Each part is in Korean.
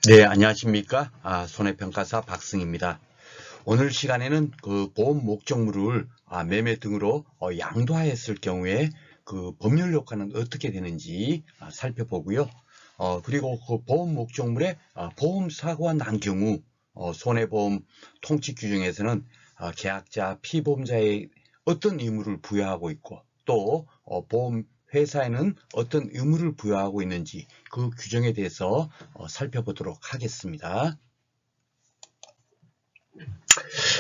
네, 안녕하십니까? 손해평가사 박승입니다. 오늘 시간에는 그 보험 목적물을 매매 등으로 양도하였을 경우에 그 법률 효과는 어떻게 되는지 살펴보고요. 그리고 그 보험 목적물에 보험 사고가 난 경우 손해보험 통치 규정에서는 계약자, 피보험자의 어떤 의무를 부여하고 있고 또 보험 회사에는 어떤 의무를 부여하고 있는지 그 규정에 대해서 살펴보도록 하겠습니다.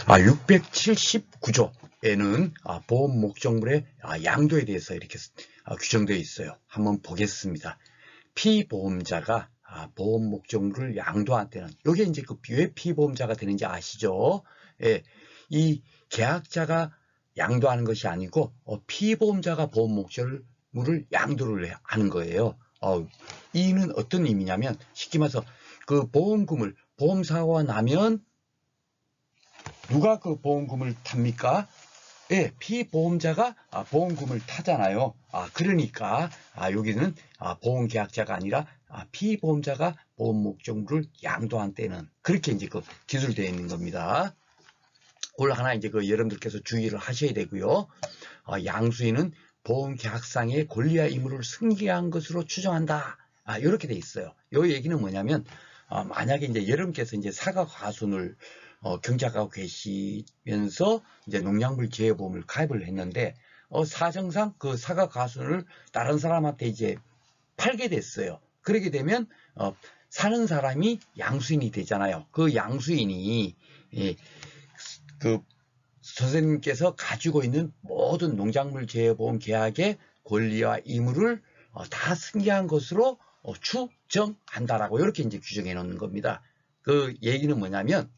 679조에는 보험 목적물의 양도에 대해서 이렇게 규정되어 있어요. 한번 보겠습니다. 피보험자가 보험 목적물을 양도한 때는 이게 이제 왜 피보험자가 되는지 아시죠? 예, 이 계약자가 양도하는 것이 아니고 피보험자가 보험 목적물을 양도를 하는 거예요. 이는 어떤 의미냐면 쉽게 말해서 그 보험금을 보험사고가 나면 누가 그 보험금을 탑니까? 예, 피보험자가 보험금을 타잖아요. 그러니까 여기는 보험계약자가 아니라 피보험자가 보험 목적물을 양도한 때는 그렇게 이제 그 기술되어 있는 겁니다. 그걸 하나 이제 그 여러분들께서 주의를 하셔야 되고요. 양수인은 보험계약상의 권리와 의무를 승계한 것으로 추정한다. 이렇게 돼 있어요. 이 얘기는 뭐냐면 만약에 이제 여러분께서 이제 사과 과손을 경작하고 계시면서 이제 농약물 재해보험을 가입을 했는데 사정상 그 사과 과손을 다른 사람한테 이제 팔게 됐어요. 그렇게 되면 사는 사람이 양수인이 되잖아요. 그 양수인이 그 선생님께서 가지고 있는 모든 농작물 재해보험 계약의 권리와 의무를 다 승계한 것으로 추정한다라고 이렇게 이제 규정해 놓는 겁니다. 그 얘기는 뭐냐면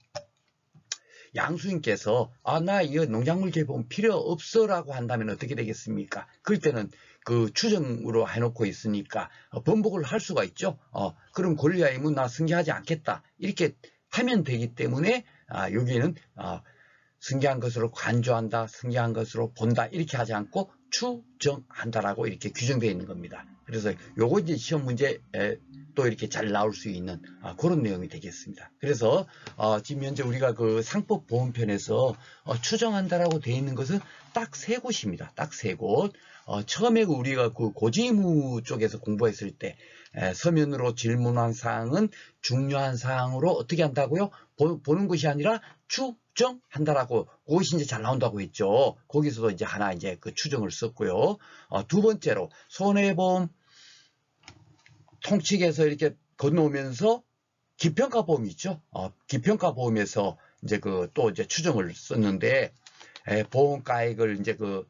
양수인께서 나 이거 농작물 재해보험 필요 없어라고 한다면 어떻게 되겠습니까? 그럴 때는 그 추정으로 해놓고 있으니까 번복을 할 수가 있죠. 그럼 권리와 의무 나 승계하지 않겠다 이렇게 하면 되기 때문에 여기에는 승계한 것으로 간주한다, 승계한 것으로 본다 이렇게 하지 않고 추정한다라고 이렇게 규정되어 있는 겁니다. 그래서 요거 이제 시험 문제 또 이렇게 잘 나올 수 있는 그런 내용이 되겠습니다. 그래서 지금 현재 우리가 그 상법 보험편에서 추정한다라고 되어 있는 것은 딱 세 곳입니다. 딱 세 곳. 처음에 우리가 그 고지의무 쪽에서 공부했을 때 서면으로 질문한 사항은 중요한 사항으로 어떻게 한다고요? 보는 것이 아니라 추정한다라고 그것이 이제 잘 나온다고 했죠. 거기서도 이제 하나 이제 그 추정을 썼고요. 두 번째로 손해보험 통칙에서 이렇게 건너오면서 기평가 보험이 있죠. 기평가 보험에서 이제 그 또 이제 추정을 썼는데 보험가액을 이제 그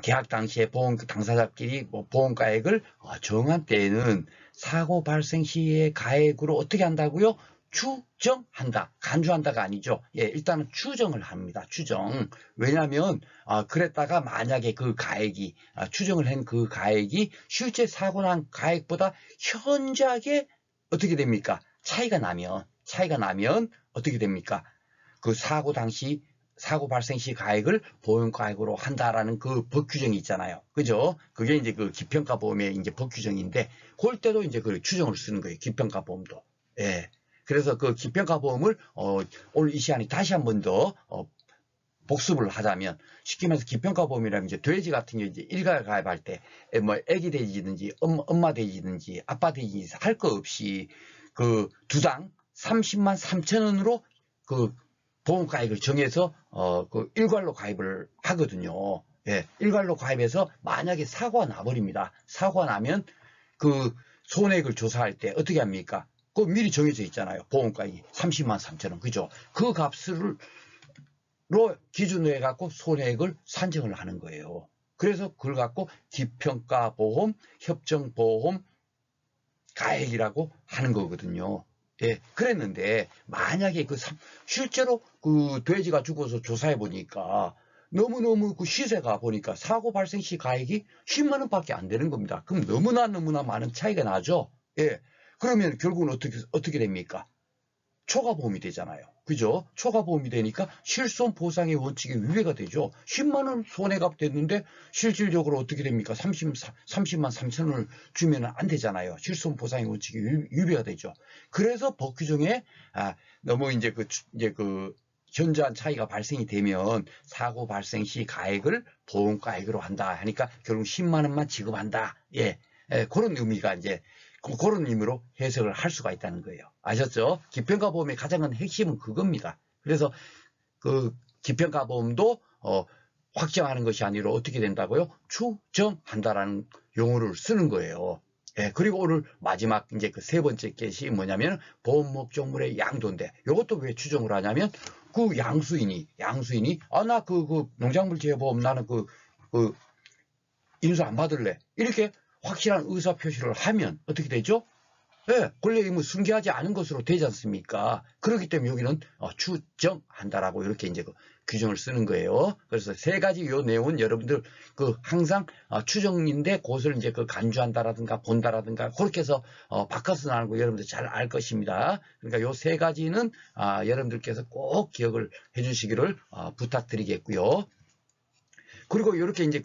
계약 당시에 보험 당사자끼리 보험가액을 정한 때에는 사고 발생 시의 가액으로 어떻게 한다고요? 추정한다. 간주한다가 아니죠. 일단은 추정을 합니다. 추정. 왜냐하면 그랬다가 만약에 그 가액이 추정을 한 그 가액이 실제 사고 난 가액보다 현저하게 어떻게 됩니까? 차이가 나면 어떻게 됩니까? 그 사고 당시 사고 발생 시 가액을 보험가액으로 한다라는 그 법 규정이 있잖아요. 그죠? 그게 이제 그 기평가 보험의 이제 법 규정인데, 그럴 때도 이제 그 추정을 쓰는 거예요. 기평가 보험도. 예. 그래서 그 기평가 보험을 오늘 이 시간에 다시 한 번 더 복습을 하자면 쉽게 말해서 기평가 보험이라면 이제 돼지 같은 경우 이제 일가 가입할 때 뭐 애기 돼지든지 엄마 돼지든지 아빠 돼지든지 할 거 없이 그 두당 30만 3천 원으로 그 보험가액을 정해서 그 일괄로 가입을 하거든요. 예, 일괄로 가입해서 만약에 사고가 나버립니다. 사고가 나면 그 손해액을 조사할 때 어떻게 합니까? 그 미리 정해져 있잖아요. 보험가액이 30만 3천 원. 그죠? 그 값을 기준으로 해갖고 손해액을 산정을 하는 거예요. 그래서 그걸 갖고 기평가보험, 협정보험 가액이라고 하는 거거든요. 예, 그랬는데 만약에 실제로 그 돼지가 죽어서 조사해 보니까 너무너무 그 시세가 보니까 사고 발생 시 가액이 10만 원밖에 안 되는 겁니다. 그럼 너무나 많은 차이가 나죠. 예, 그러면 결국은 어떻게 됩니까? 초과보험이 되잖아요. 그죠? 초과보험이 되니까 실손 보상의 원칙에 위배가 되죠. 10만 원 손해가 됐는데 실질적으로 어떻게 됩니까? 30만 3천 원을 주면 안 되잖아요. 실손 보상의 원칙에 위배가 되죠. 그래서 법 규정에 너무 이제 그 현저한 차이가 발생이 되면 사고 발생 시 가액을 보험가액으로 한다 하니까 결국 10만 원만 지급한다. 그런 의미가 이제 그런 의미로 해석을 할 수가 있다는 거예요. 아셨죠? 기평가보험의 가장 큰 핵심은 그겁니다. 그래서 그 기평가보험도 확정하는 것이 아니라 어떻게 된다고요? 추정한다라는 용어를 쓰는 거예요. 그리고 오늘 마지막 이제 그 세 번째 것이 뭐냐면 보험 목적물의 양도인데 이것도 왜 추정을 하냐면 그 양수인이 나 그 농작물 재보험 나는 그 인수 안 받을래 이렇게 확실한 의사 표시를 하면 어떻게 되죠? 권리의무 승계하지 않은 것으로 되지 않습니까? 그렇기 때문에 여기는 추정한다라고 이렇게 이제 그 규정을 쓰는 거예요. 그래서 세 가지 요 내용은 여러분들 항상 추정인데 그것을 이제 간주한다라든가 본다라든가 그렇게 해서 바꿔서 나누고 여러분들 잘 알 것입니다. 그러니까 요 세 가지는 여러분들께서 꼭 기억을 해주시기를 부탁드리겠고요. 그리고 이렇게 이제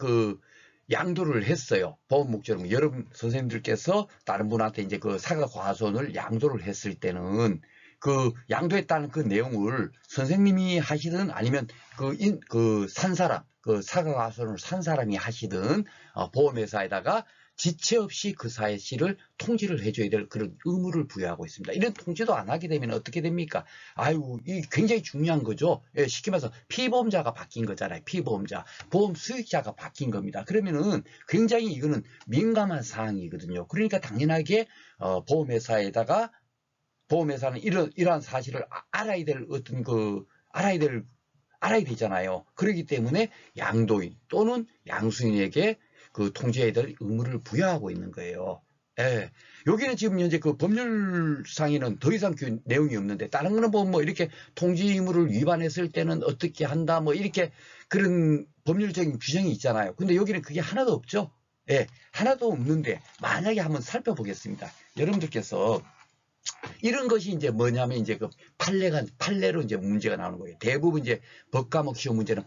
양도를 했어요. 보험 목적으로. 여러분 선생님들께서 다른 분한테 이제 사과 과손을 양도를 했을 때는 양도했다는 그 내용을 선생님이 하시든 아니면 산 사람, 사과 과손을 산 사람이 하시든 보험회사에다가 지체 없이 그 사실을 통지를 해줘야 될 그런 의무를 부여하고 있습니다. 이런 통지도 안 하게 되면 어떻게 됩니까? 이 굉장히 중요한 거죠. 쉽게 말해서 피보험자가 바뀐 거잖아요. 피보험자. 보험 수익자가 바뀐 겁니다. 그러면은 굉장히 이거는 민감한 사항이거든요. 그러니까 당연하게 보험회사는 이러한 사실을 알아야 되잖아요. 그렇기 때문에 양도인 또는 양수인에게 통지해야 될 의무를 부여하고 있는 거예요. 여기는 지금 현재 법률상에는 더 이상 내용이 없는데 다른 거는 뭐 이렇게 통지 의무를 위반했을 때는 어떻게 한다 이렇게 그런 법률적인 규정이 있잖아요. 근데 여기는 그게 하나도 없죠. 하나도 없는데 만약에 한번 살펴보겠습니다. 여러분들께서 이런 것이 이제 뭐냐면 이제 판례로 이제 문제가 나오는 거예요. 대부분 이제 법과목 시험 문제는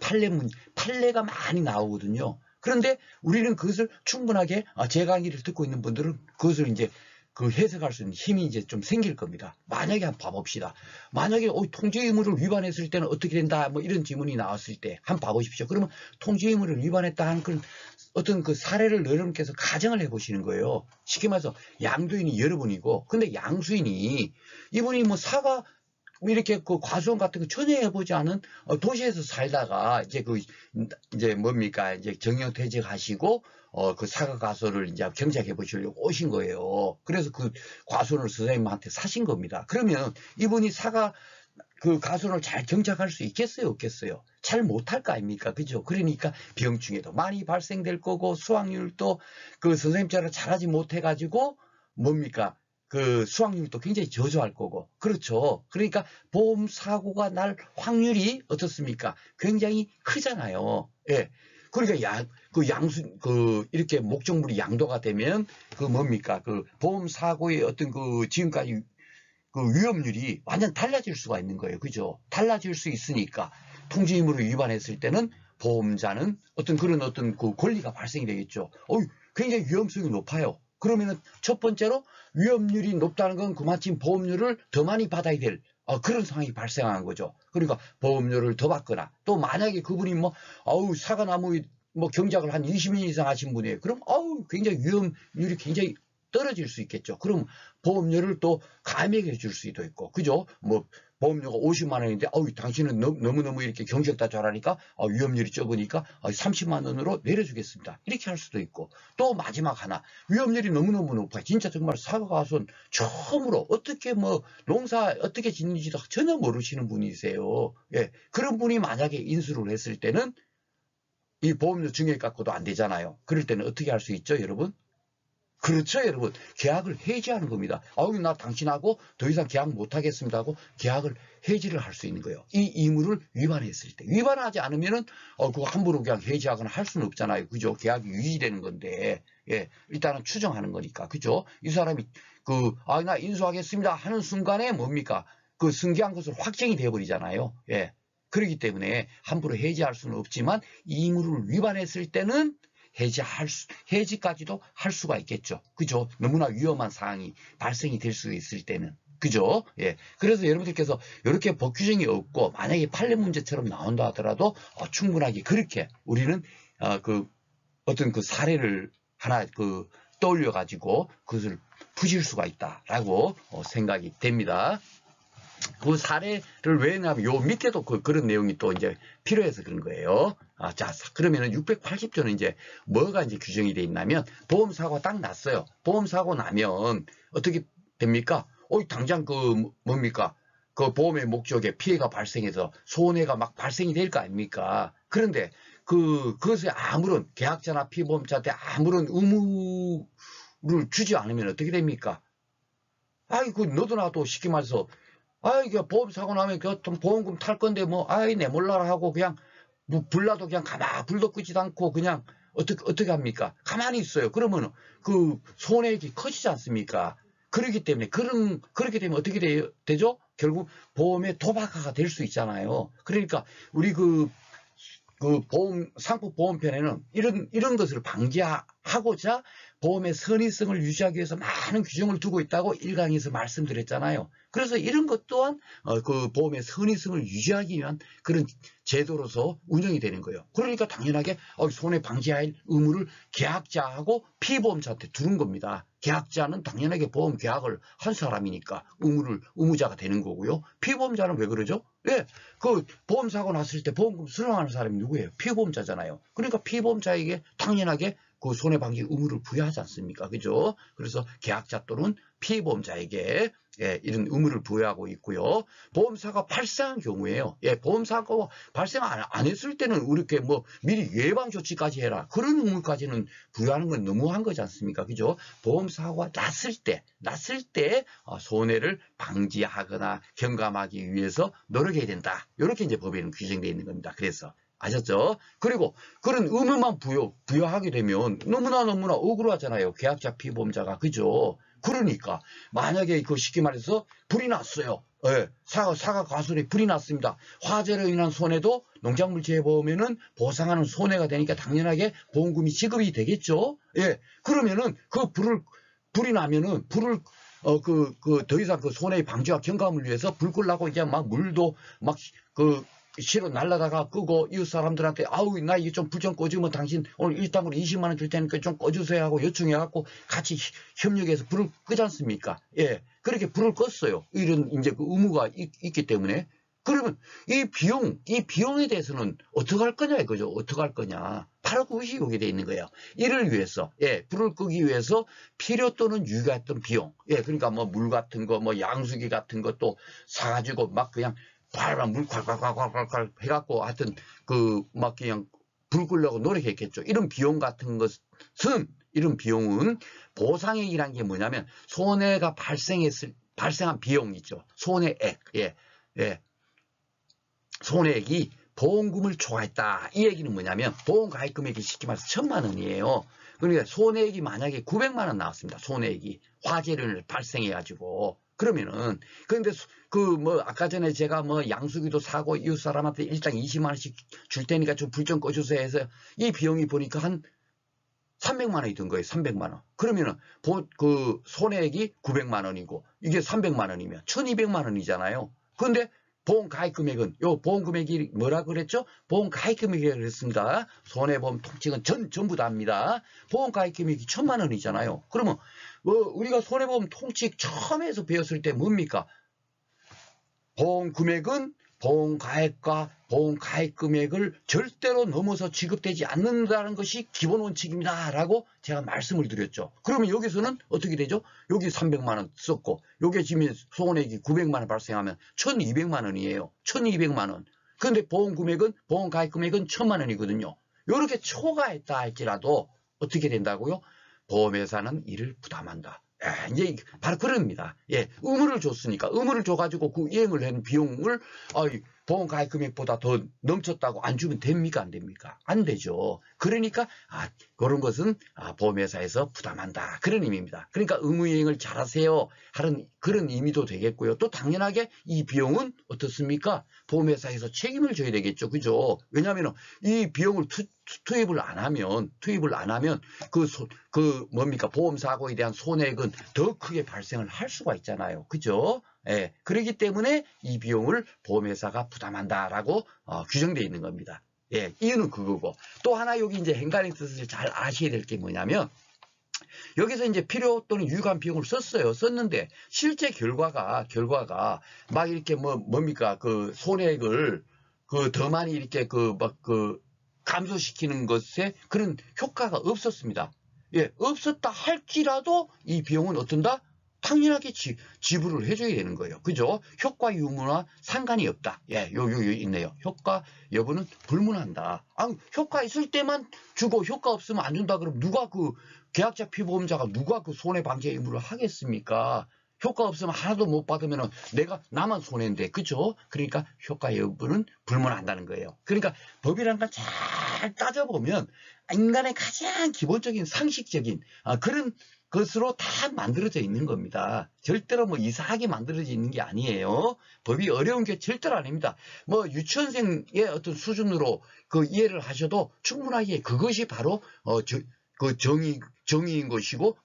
판례가 많이 나오거든요. 그런데 우리는 그것을 충분하게 제 강의를 듣고 있는 분들은 그것을 이제 해석할 수 있는 힘이 이제 좀 생길 겁니다. 만약에 한번 봐봅시다. 만약에 통지 의무를 위반했을 때는 어떻게 된다 이런 질문이 나왔을 때 한번 봐보십시오. 그러면 통지 의무를 위반했다 하는 어떤 사례를 여러분께서 가정을 해보시는 거예요. 쉽게 말해서 양도인이 여러분이고 근데 양수인이 이분이 사과 이렇게 과수원 같은 거 전혀 해보지 않은 도시에서 살다가 이제 뭡니까 이제 정년퇴직하시고 사과 과수원을 이제 경작해 보시려고 오신 거예요. 그래서 과수원을 선생님한테 사신 겁니다. 그러면 이분이 사과 과수원을 잘 경작할 수 있겠어요, 없겠어요? 잘 못할 거 아닙니까? 그죠? 그러니까 병충해도 많이 발생될 거고 수확률도 선생님처럼 잘하지 못해가지고 뭡니까? 수확률도 굉장히 저조할 거고. 그렇죠. 그러니까 보험 사고가 날 확률이 어떻습니까? 굉장히 크잖아요. 그러니까 이렇게 목적물이 양도가 되면 뭡니까? 보험 사고의 어떤 지금까지 위험률이 완전 달라질 수가 있는 거예요. 그죠? 달라질 수 있으니까 통지 의무를 위반했을 때는 보험자는 어떤 권리가 발생이 되겠죠. 굉장히 위험성이 높아요. 그러면은 첫 번째로 위험률이 높다는 건 그만큼 보험료를 더 많이 받아야 될 그런 상황이 발생하는 거죠. 그러니까 보험료를 더 받거나 또 만약에 그분이 사과나무 경작을 한 20년 이상 하신 분이에요. 그럼 굉장히 위험률이 굉장히 떨어질 수 있겠죠. 그럼 보험료를 또 감액해 줄 수도 있고, 그죠? 보험료가 50만 원인데, 당신은 너무너무 이렇게 경작다 잘하니까, 위험률이 적으니까 30만 원으로 내려주겠습니다. 이렇게 할 수도 있고, 또 마지막 하나, 위험률이 너무너무 높아요. 진짜 정말 사과과수원 처음으로 농사 어떻게 짓는지도 전혀 모르시는 분이세요. 그런 분이 만약에 인수를 했을 때는 이 보험료 증액 갖고도 안 되잖아요. 그럴 때는 어떻게 할 수 있죠, 여러분? 그렇죠, 여러분. 계약을 해지하는 겁니다. 나 당신하고 더 이상 계약 못하겠습니다 하고 계약을 해지를 할 수 있는 거예요. 이 의무를 위반했을 때. 위반하지 않으면은, 그거 함부로 그냥 해지하거나 할 수는 없잖아요. 그죠? 계약이 유지되는 건데, 일단은 추정하는 거니까. 그죠? 이 사람이, 나 인수하겠습니다 하는 순간에 뭡니까? 그 승계한 것으로 확정이 되어버리잖아요. 예. 그렇기 때문에 함부로 해지할 수는 없지만 이의무를 위반했을 때는 해지까지도 할 수가 있겠죠. 그죠? 너무나 위험한 상황이 발생이 될 수 있을 때는. 그죠? 예. 그래서 여러분들께서 이렇게 법 규정이 없고 만약에 판례 문제처럼 나온다 하더라도 충분하게 그렇게 우리는 어떤 그 사례를 하나 떠올려 가지고 그것을 푸실 수가 있다라고 생각이 됩니다. 그 사례를 왜 했냐면 요 밑에도 그런 내용이 또 이제 필요해서 그런 거예요. 자, 그러면은 680조는 이제 뭐가 이제 규정이 돼 있냐면 보험사고가 딱 났어요. 보험사고 나면 어떻게 됩니까? 당장 뭡니까? 그 보험의 목적에 피해가 발생해서 손해가 막 발생이 될 거 아닙니까? 그런데 그것에 아무런 계약자나 피보험자한테 아무런 의무를 주지 않으면 어떻게 됩니까? 아이고, 너도 나도 쉽게 말해서 이게 보험사고 나면 보험금 탈 건데 내 몰라라 하고 그냥 불나도 그냥 불도 끄지도 않고 그냥 어떻게 합니까? 가만히 있어요. 그러면 그 손해액이 커지지 않습니까? 그렇기 때문에 그렇게 되면 어떻게 되죠? 결국 보험의 도박화가 될 수 있잖아요. 그러니까 우리 상품 보험편에는 이런 것을 방지하고자 보험의 선의성을 유지하기 위해서 많은 규정을 두고 있다고 1강에서 말씀드렸잖아요. 그래서 이런 것 또한 그 보험의 선의성을 유지하기 위한 그런 제도로서 운영이 되는 거예요. 그러니까 당연하게 손해 방지할 의무를 계약자하고 피보험자한테 두는 겁니다. 계약자는 당연하게 보험 계약을 한 사람이니까 의무자가 되는 거고요. 피보험자는 왜 그러죠? 예, 그 보험사고 났을 때 보험금 수령하는 사람이 누구예요? 피보험자잖아요. 그러니까 피보험자에게 당연하게 그 손해방지 의무를 부여하지 않습니까? 그죠? 그래서 계약자 또는 피보험자에게 이런 의무를 부여하고 있고요. 보험사가 발생한 경우에요. 보험사고 발생 안 했을 때는 이렇게 미리 예방 조치까지 해라. 그런 의무까지는 부여하는 건 너무한 거지 않습니까? 그죠? 보험사고가 났을 때 손해를 방지하거나 경감하기 위해서 노력해야 된다. 이렇게 이제 법에는 규정되어 있는 겁니다. 그래서 아셨죠? 그리고 그런 의무만 부여하게 되면 너무나 억울하잖아요. 계약자 피보험자가. 그죠? 그러니까 만약에 쉽게 말해서 불이 났어요. 사과 가설에 불이 났습니다. 화재로 인한 손해도 농작물 재보험에는 보상하는 손해가 되니까 당연하게 보험금이 지급이 되겠죠. 그러면은 불이 나면은 불을 더 이상 그 손해의 방지와 경감을 위해서 불 끌라고 이제 물도 실어 날라다가 끄고 이웃 사람들한테 나 이게 좀 불 좀 꺼주면 당신 오늘 일당으로 20만 원 줄 테니까 좀 꺼주세요 하고 요청해갖고 같이 협력해서 불을 끄지 않습니까? 그렇게 불을 껐어요. 이런 이제 그 의무가 있기 때문에. 그러면 이 비용에 대해서는 어떻게 할 거냐 이거죠. 어떻게 할 거냐. 바로 그것이 여기 돼 있는 거예요. 이를 위해서, 불을 끄기 위해서 필요 또는 유기했던 비용. 그러니까 물 같은 거, 양수기 같은 것도 사가지고 막 그냥 발만 물 콸콸콸콸콸 해갖고 하여튼 그냥 불 끄려고 노력했겠죠. 이런 비용 같은 것은 이런 비용은 보상액이란 게 뭐냐면 손해가 발생한 비용 있죠. 손해액. 손해액이 보험금을 초과했다. 이 얘기는 뭐냐면 보험 가입 금액이 쉽게 말해서 1,000만 원이에요. 그러니까 손해액이 만약에 900만 원 나왔습니다. 손해액이 화재를 발생해 가지고 그러면은 그런데 아까 전에 제가 양수기도 사고 이웃 사람한테 일당 20만 원씩 줄 테니까 좀 불 좀 꺼주세요 해서 이 비용이 보니까 한 300만 원이 든 거예요. 300만 원. 그러면은 그 손해액이 900만 원이고 이게 300만 원이면 1,200만 원이잖아요. 그런데 보험 가입 금액은 보험 금액이 뭐라 그랬죠? 보험 가입 금액이라고 그랬습니다. 손해보험 통칭은 전부 다입니다. 보험 가입 금액이 1,000만 원이잖아요. 그러면 우리가 손해보험 통칭 처음에서 배웠을 때 뭡니까? 보험 금액은 보험 가입과 보험 가입 금액을 절대로 넘어서 지급되지 않는다는 것이 기본 원칙입니다. 라고 제가 말씀을 드렸죠. 그러면 여기서는 어떻게 되죠? 여기 300만 원 썼고 여기 지금 손해액이 900만 원 발생하면 1,200만 원이에요. 1,200만 원. 그런데 보험 가입 금액은 1,000만 원이거든요. 이렇게 초과했다 할지라도 어떻게 된다고요? 보험회사는 이를 부담한다. 이제 바로 그럽니다. 의무를 줬으니까 의무를 줘가지고 그 이행을 한 비용을 보험 가입 금액보다 더 넘쳤다고 안 주면 됩니까? 안 됩니까? 안 되죠. 그러니까 그런 것은 보험회사에서 부담한다. 그런 의미입니다. 그러니까 의무이행을 잘하세요 하는 그런 의미도 되겠고요. 또 당연하게 이 비용은 어떻습니까? 보험회사에서 책임을 져야 되겠죠. 그죠? 왜냐하면 이 비용을 투입을 안 하면 보험사고에 대한 손해액은 더 크게 발생을 할 수가 있잖아요. 그죠? 예, 그렇기 때문에 이 비용을 보험회사가 부담한다라고 규정되어 있는 겁니다. 예, 이유는 그거고. 또 하나 여기 이제 행간의 뜻을 잘 아셔야 될 게 뭐냐면, 여기서 이제 필요 또는 유익한 비용을 썼는데, 실제 결과가 막 이렇게 그 손해액을 더 많이 이렇게 감소시키는 것에 그런 효과가 없었습니다. 예, 없었다 할지라도 이 비용은 어떤다? 당연하게 지불을 해줘야 되는 거예요. 그죠? 효과 유무와 상관이 없다. 예, 요 있네요. 효과 여부는 불문한다. 효과 있을 때만 주고 효과 없으면 안 준다 그러면 누가 계약자 피보험자가 누가 손해 방지 의무를 하겠습니까? 효과 없으면 하나도 못 받으면 나만 손해인데, 그죠? 그러니까 효과 여부는 불문한다는 거예요. 그러니까 법이라는 걸 잘 따져보면 인간의 가장 기본적인 상식적인 그런 것으로 다 만들어져 있는 겁니다. 절대로 이상하게 만들어져 있는 게 아니에요. 법이 어려운 게 절대로 아닙니다. 유치원생의 어떤 수준으로 이해를 하셔도 충분하게 그것이 바로 정의인 것이고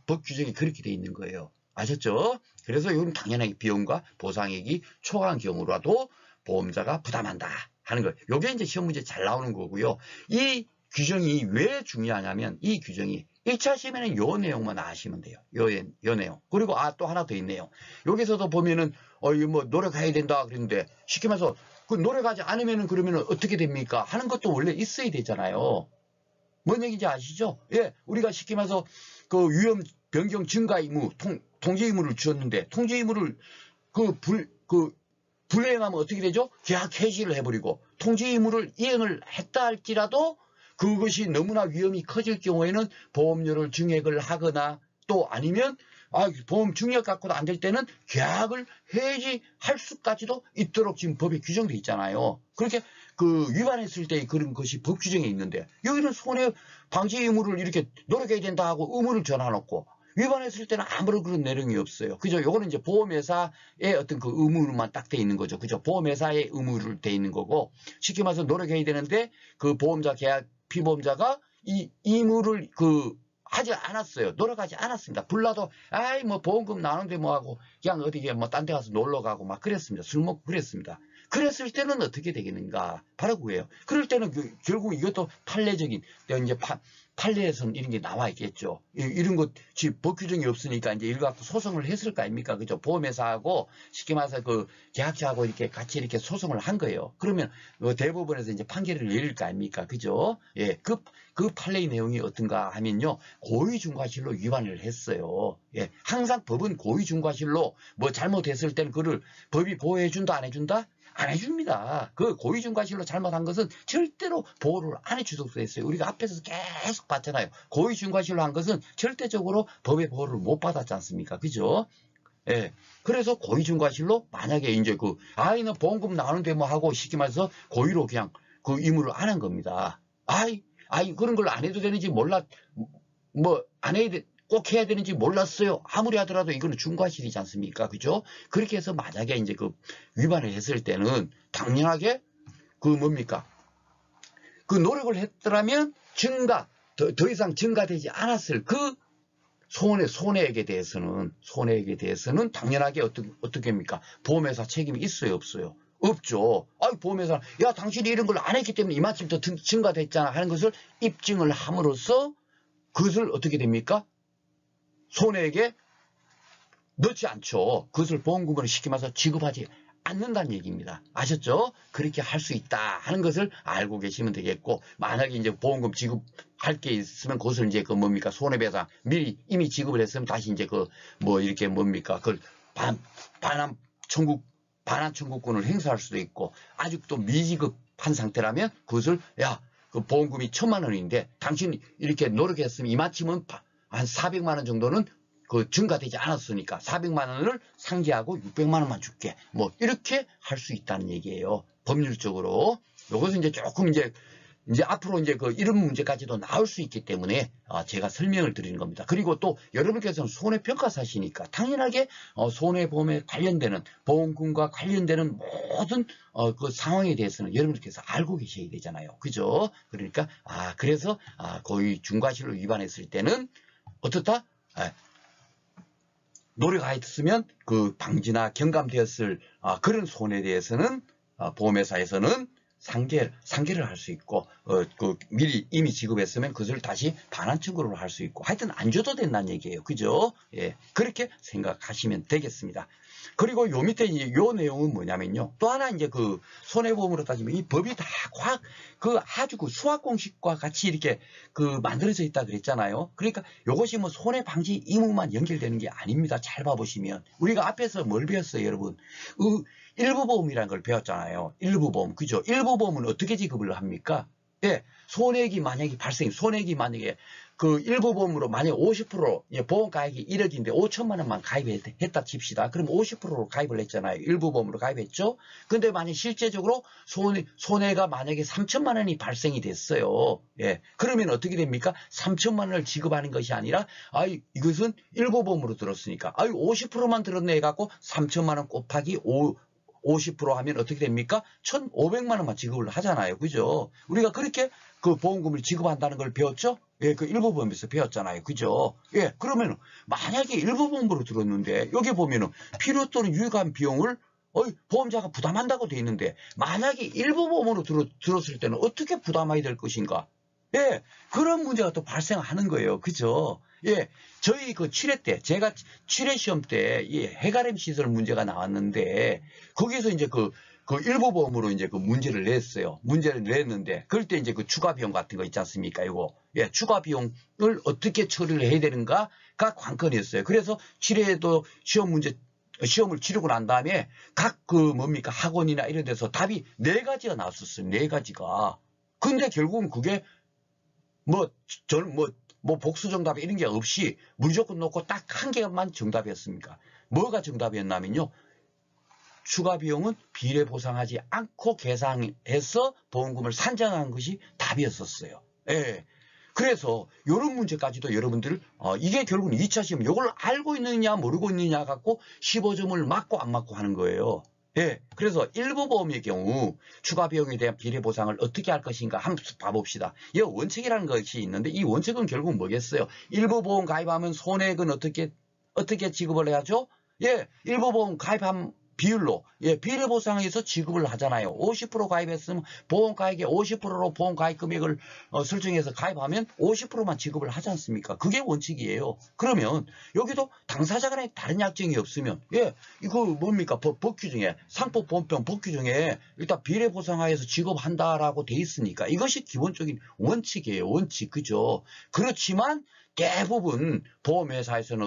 법 규정이 그렇게 돼 있는 거예요. 아셨죠? 그래서 이건 당연하게 비용과 보상액이 초과한 경우라도 보험자가 부담한다 하는 거예요. 이게 이제 시험 문제 잘 나오는 거고요. 이 규정이 왜 중요하냐면, 이 규정이 1차 시험에는 요 내용만 아시면 돼요. 요 내용. 그리고 또 하나 더 있네요. 여기서도 보면은 노력해야 된다 그랬는데, 쉽게 말해서 노력하지 않으면은 그러면은 어떻게 됩니까? 하는 것도 원래 있어야 되잖아요. 뭔 얘기인지 아시죠? 예, 우리가 쉽게 말해서 위험 변경 증가 의무, 통지 의무를 주었는데, 통지 의무를 불이행하면 어떻게 되죠? 계약 해지를 해버리고, 통지 의무를 이행을 했다 할지라도 그것이 너무나 위험이 커질 경우에는 보험료를 증액을 하거나, 또 아니면 보험 증액 갖고도 안 될 때는 계약을 해지할 수까지도 있도록 지금 법에 규정되어 있잖아요. 그렇게 위반했을 때 그런 것이 법 규정에 있는데, 여기는 손해 방지 의무를 이렇게 노력해야 된다 하고 의무를 전화놓고, 위반했을 때는 아무런 그런 내용이 없어요. 그죠? 요거는 이제 보험회사의 어떤 의무로만 딱 돼 있는 거죠. 그죠? 보험회사의 의무를 돼 있는 거고, 쉽게 말해서 노력해야 되는데 보험자 계약 피보험자가 이 의무를 하지 않았어요. 노력하지 않았습니다. 불나도 보험금 나오는데 하고 그냥 어디에 딴 데 가서 놀러 가고 막 그랬습니다. 술 먹고 그랬습니다. 그랬을 때는 어떻게 되겠는가? 바로 그거예요. 그럴 때는 결국 이것도 판례적인 이제 판례에서는 이런 게 나와 있겠죠. 이런 것이 법 규정이 없으니까 이제 이걸 갖고 소송을 했을 거 아닙니까? 그죠? 보험회사하고 쉽게 말해서 계약자하고 이렇게 같이 이렇게 소송을 한 거예요. 그러면 대법원에서 이제 판결을 내릴 거 아닙니까? 그죠? 예, 그 판례의 내용이 어떤가 하면요, 고의중과실로 위반을 했어요. 예, 항상 법은 고의중과실로 잘못했을 때는 그를 법이 보호해준다 안 해준다? 안 해줍니다. 고의중과실로 잘못한 것은 절대로 보호를 안 해주도록 돼 있어요. 우리가 앞에서 계속 봤잖아요. 고의중과실로 한 것은 절대적으로 법의 보호를 못 받았지 않습니까? 그죠? 예. 그래서 고의중과실로 만약에 이제 아이는 보험금 나오는데 하고 쉽게 말해서 고의로 그냥 의무를 안 한 겁니다. 그런 걸 안 해도 되는지 안 해야 꼭 해야 되는지 몰랐어요. 아무리 하더라도 이거는 중과실이지 않습니까? 그죠? 그렇게 해서 만약에 이제 위반을 했을 때는 당연하게 노력을 했더라면 더 이상 증가되지 않았을 손해액에 대해서는 당연하게 어떻게 합니까? 보험회사 책임이 있어요, 없어요? 없죠. 보험회사는 당신이 이런 걸 안 했기 때문에 이만큼 더 증가됐잖아 하는 것을 입증을 함으로써 그것을 어떻게 됩니까? 손해액에 넣지 않죠. 그것을 보험금으로 쉽게 말해서 지급하지 않는다는 얘기입니다. 아셨죠? 그렇게 할 수 있다 하는 것을 알고 계시면 되겠고, 만약에 이제 보험금 지급할 게 있으면 그것을 이제 손해배상 미리 이미 지급을 했으면 다시 이제 이렇게 그걸 반환 청구권을 행사할 수도 있고, 아직도 미지급한 상태라면 그것을 보험금이 1,000만 원인데 당신이 이렇게 노력했으면 이만큼은 한 400만 원 정도는 증가되지 않았으니까 400만 원을 상기하고 600만 원만 줄게. 이렇게 할 수 있다는 얘기예요. 법률적으로. 요것은 이제 조금 이제 앞으로 이제 그 이런 문제까지도 나올 수 있기 때문에 제가 설명을 드리는 겁니다. 그리고 또 여러분께서는 손해평가사시니까 당연하게 손해보험에 관련되는 보험금과 관련되는 모든 그 상황에 대해서는 여러분께서 알고 계셔야 되잖아요. 그죠? 그러니까 그래서 고의 중과실로 위반했을 때는 어떻다? 노력하였으면 그 방지나 경감되었을 그런 손해에 대해서는 보험회사에서는 상계를 할 수 있고, 미리 이미 지급했으면 그것을 다시 반환 청구를 할 수 있고, 하여튼 안 줘도 된다는 얘기예요. 그죠? 예. 그렇게 생각하시면 되겠습니다. 그리고 요 밑에 요 내용은 뭐냐면요. 또 하나 이제 그 손해보험으로 따지면 이 법이 다 아주 그 수학 공식과 같이 이렇게 만들어져 있다 그랬잖아요. 그러니까 요것이 뭐 손해 방지 의무만 연결되는 게 아닙니다. 잘 봐보시면. 우리가 앞에서 뭘 배웠어요, 여러분? 일부보험이라는 걸 배웠잖아요. 일부보험. 그죠? 일부보험은 어떻게 지급을 합니까? 예. 손해액이 만약에 그 일부보험으로 만약에 50% 보험가액이 1억인데 5천만 원만 가입했다 칩시다. 그럼 50%로 가입을 했잖아요. 일부보험으로 가입했죠. 근데 만약 실제적으로 손해가 만약에 3천만 원이 발생이 됐어요. 예. 그러면 어떻게 됩니까? 3천만 원을 지급하는 것이 아니라 이것은 일부보험으로 들었으니까 50%만 들었네 해갖고 3천만 원 곱하기 50% 하면 어떻게 됩니까? 1,500만 원만 지급을 하잖아요. 그죠? 우리가 그렇게 그 보험금을 지급한다는 걸 배웠죠? 예, 그 일부보험에서 배웠잖아요. 그죠? 예, 그러면 만약에 일부보험으로 들었는데 여기 보면은 필요 또는 유익한 비용을 보험자가 부담한다고 돼 있는데 만약에 일부보험으로 들었을 때는 어떻게 부담해야 될 것인가? 예, 그런 문제가 또 발생하는 거예요. 그죠? 예, 저희 그 7회 때, 제가 7회 시험 때, 해가림 시설 문제가 나왔는데, 거기서 이제 그 일부보험으로 이제 그 문제를 냈어요. 문제를 냈는데, 그럴 때 이제 그 추가 비용 같은 거 있지 않습니까? 이거. 예, 추가 비용을 어떻게 처리를 해야 되는가가 관건이었어요. 그래서 7회에도 시험을 치르고 난 다음에 각 학원이나 이런 데서 답이 4가지가 나왔었어요. 4가지가. 근데 결국은 그게 복수 정답 이런 게 없이 무조건 놓고 딱 한 개만 정답이었습니까? 뭐가 정답이었냐면요. 추가 비용은 비례 보상하지 않고 계상해서 보험금을 산정한 것이 답이었었어요. 예. 그래서 이런 문제까지도 여러분들 이게 결국은 2차 시험 이걸 알고 있느냐 모르고 있느냐 갖고 15점을 맞고 안 맞고 하는 거예요. 예, 그래서 일부보험의 경우 추가 비용에 대한 비례 보상을 어떻게 할 것인가 한번 봐봅시다. 이 원칙이라는 것이 있는데 이 원칙은 결국 뭐겠어요? 일부보험 가입하면 손해액은 어떻게 지급을 해야죠? 예, 일부보험 가입한 비율로 비례 보상해서 지급을 하잖아요. 50% 가입했으면 보험 가입의 50%로 보험 가입 금액을 설정해서 가입하면 50%만 지급을 하지 않습니까? 그게 원칙이에요. 그러면 여기도 당사자 간에 다른 약정이 없으면 이거 뭡니까? 법 규정에 상법보험법 법 규정에 일단 비례 보상하에서 지급한다라고 돼 있으니까 이것이 기본적인 원칙이에요. 원칙. 그죠? 그렇지만 대부분 보험회사에서는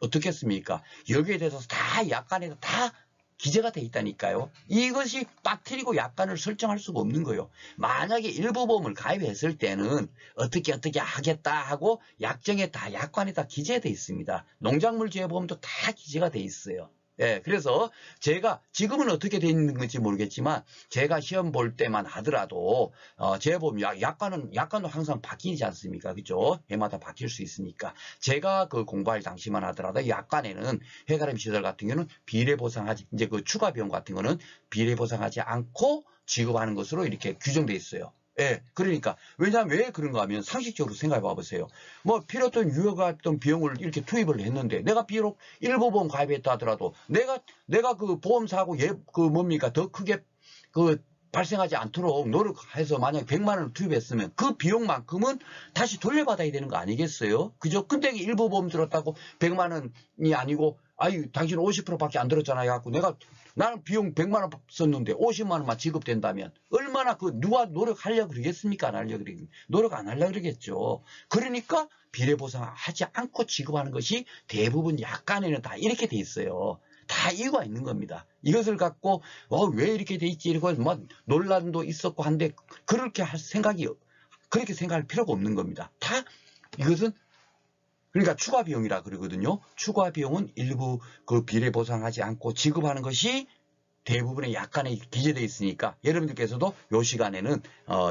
어떻겠습니까? 여기에 대해서 다 약관에다 다 기재가 돼 있다니까요. 이것이 빠뜨리고 약관을 설정할 수가 없는 거예요. 만약에 일부보험을 가입했을 때는 어떻게 하겠다 하고 약정에 다 약관에 다 기재돼 있습니다. 농작물 재보험도 다 기재가 돼 있어요. 예, 그래서 제가 지금은 어떻게 돼 있는 건지 모르겠지만 제가 시험 볼 때만 하더라도 재보험 약관도 항상 바뀌지 않습니까? 그죠? 해마다 바뀔 수 있으니까 제가 공부할 당시만 하더라도 약관에는 해가림 시설 같은 경우는 비례 보상하지 이제 추가 비용 같은 거는 비례 보상하지 않고 지급하는 것으로 이렇게 규정돼 있어요. 예, 그러니까 왜냐하면 왜 그런가 하면 상식적으로 생각해 봐보세요. 필요 없던 유효했던 비용을 이렇게 투입을 했는데 내가 비록 일부보험 가입했다 하더라도 내가 그 보험사고 더 크게 발생하지 않도록 노력해서 만약에 100만 원을 투입했으면 그 비용만큼은 다시 돌려받아야 되는 거 아니겠어요? 그죠? 근데 일부보험 들었다고 100만 원이 아니고 당신 50%밖에 안 들었잖아요. 갖고 나는 비용 100만 원 썼는데 50만 원만 지급된다면 얼마나 누가 노력하려고 그러겠습니까? 안 하려고 그러겠습니까? 노력 안 하려고 그러겠죠. 그러니까 비례보상하지 않고 지급하는 것이 대부분 약관에는 다 이렇게 돼 있어요. 다 이유가 있는 겁니다. 이것을 갖고 왜 이렇게 돼 있지 이러고 논란도 있었고 한데 그렇게 생각할 필요가 없는 겁니다. 다 이것은 그러니까 추가 비용이라 그러거든요. 추가 비용은 일부 비례 보상하지 않고 지급하는 것이 대부분의 약관에 기재되어 있으니까 여러분들께서도 요 시간에는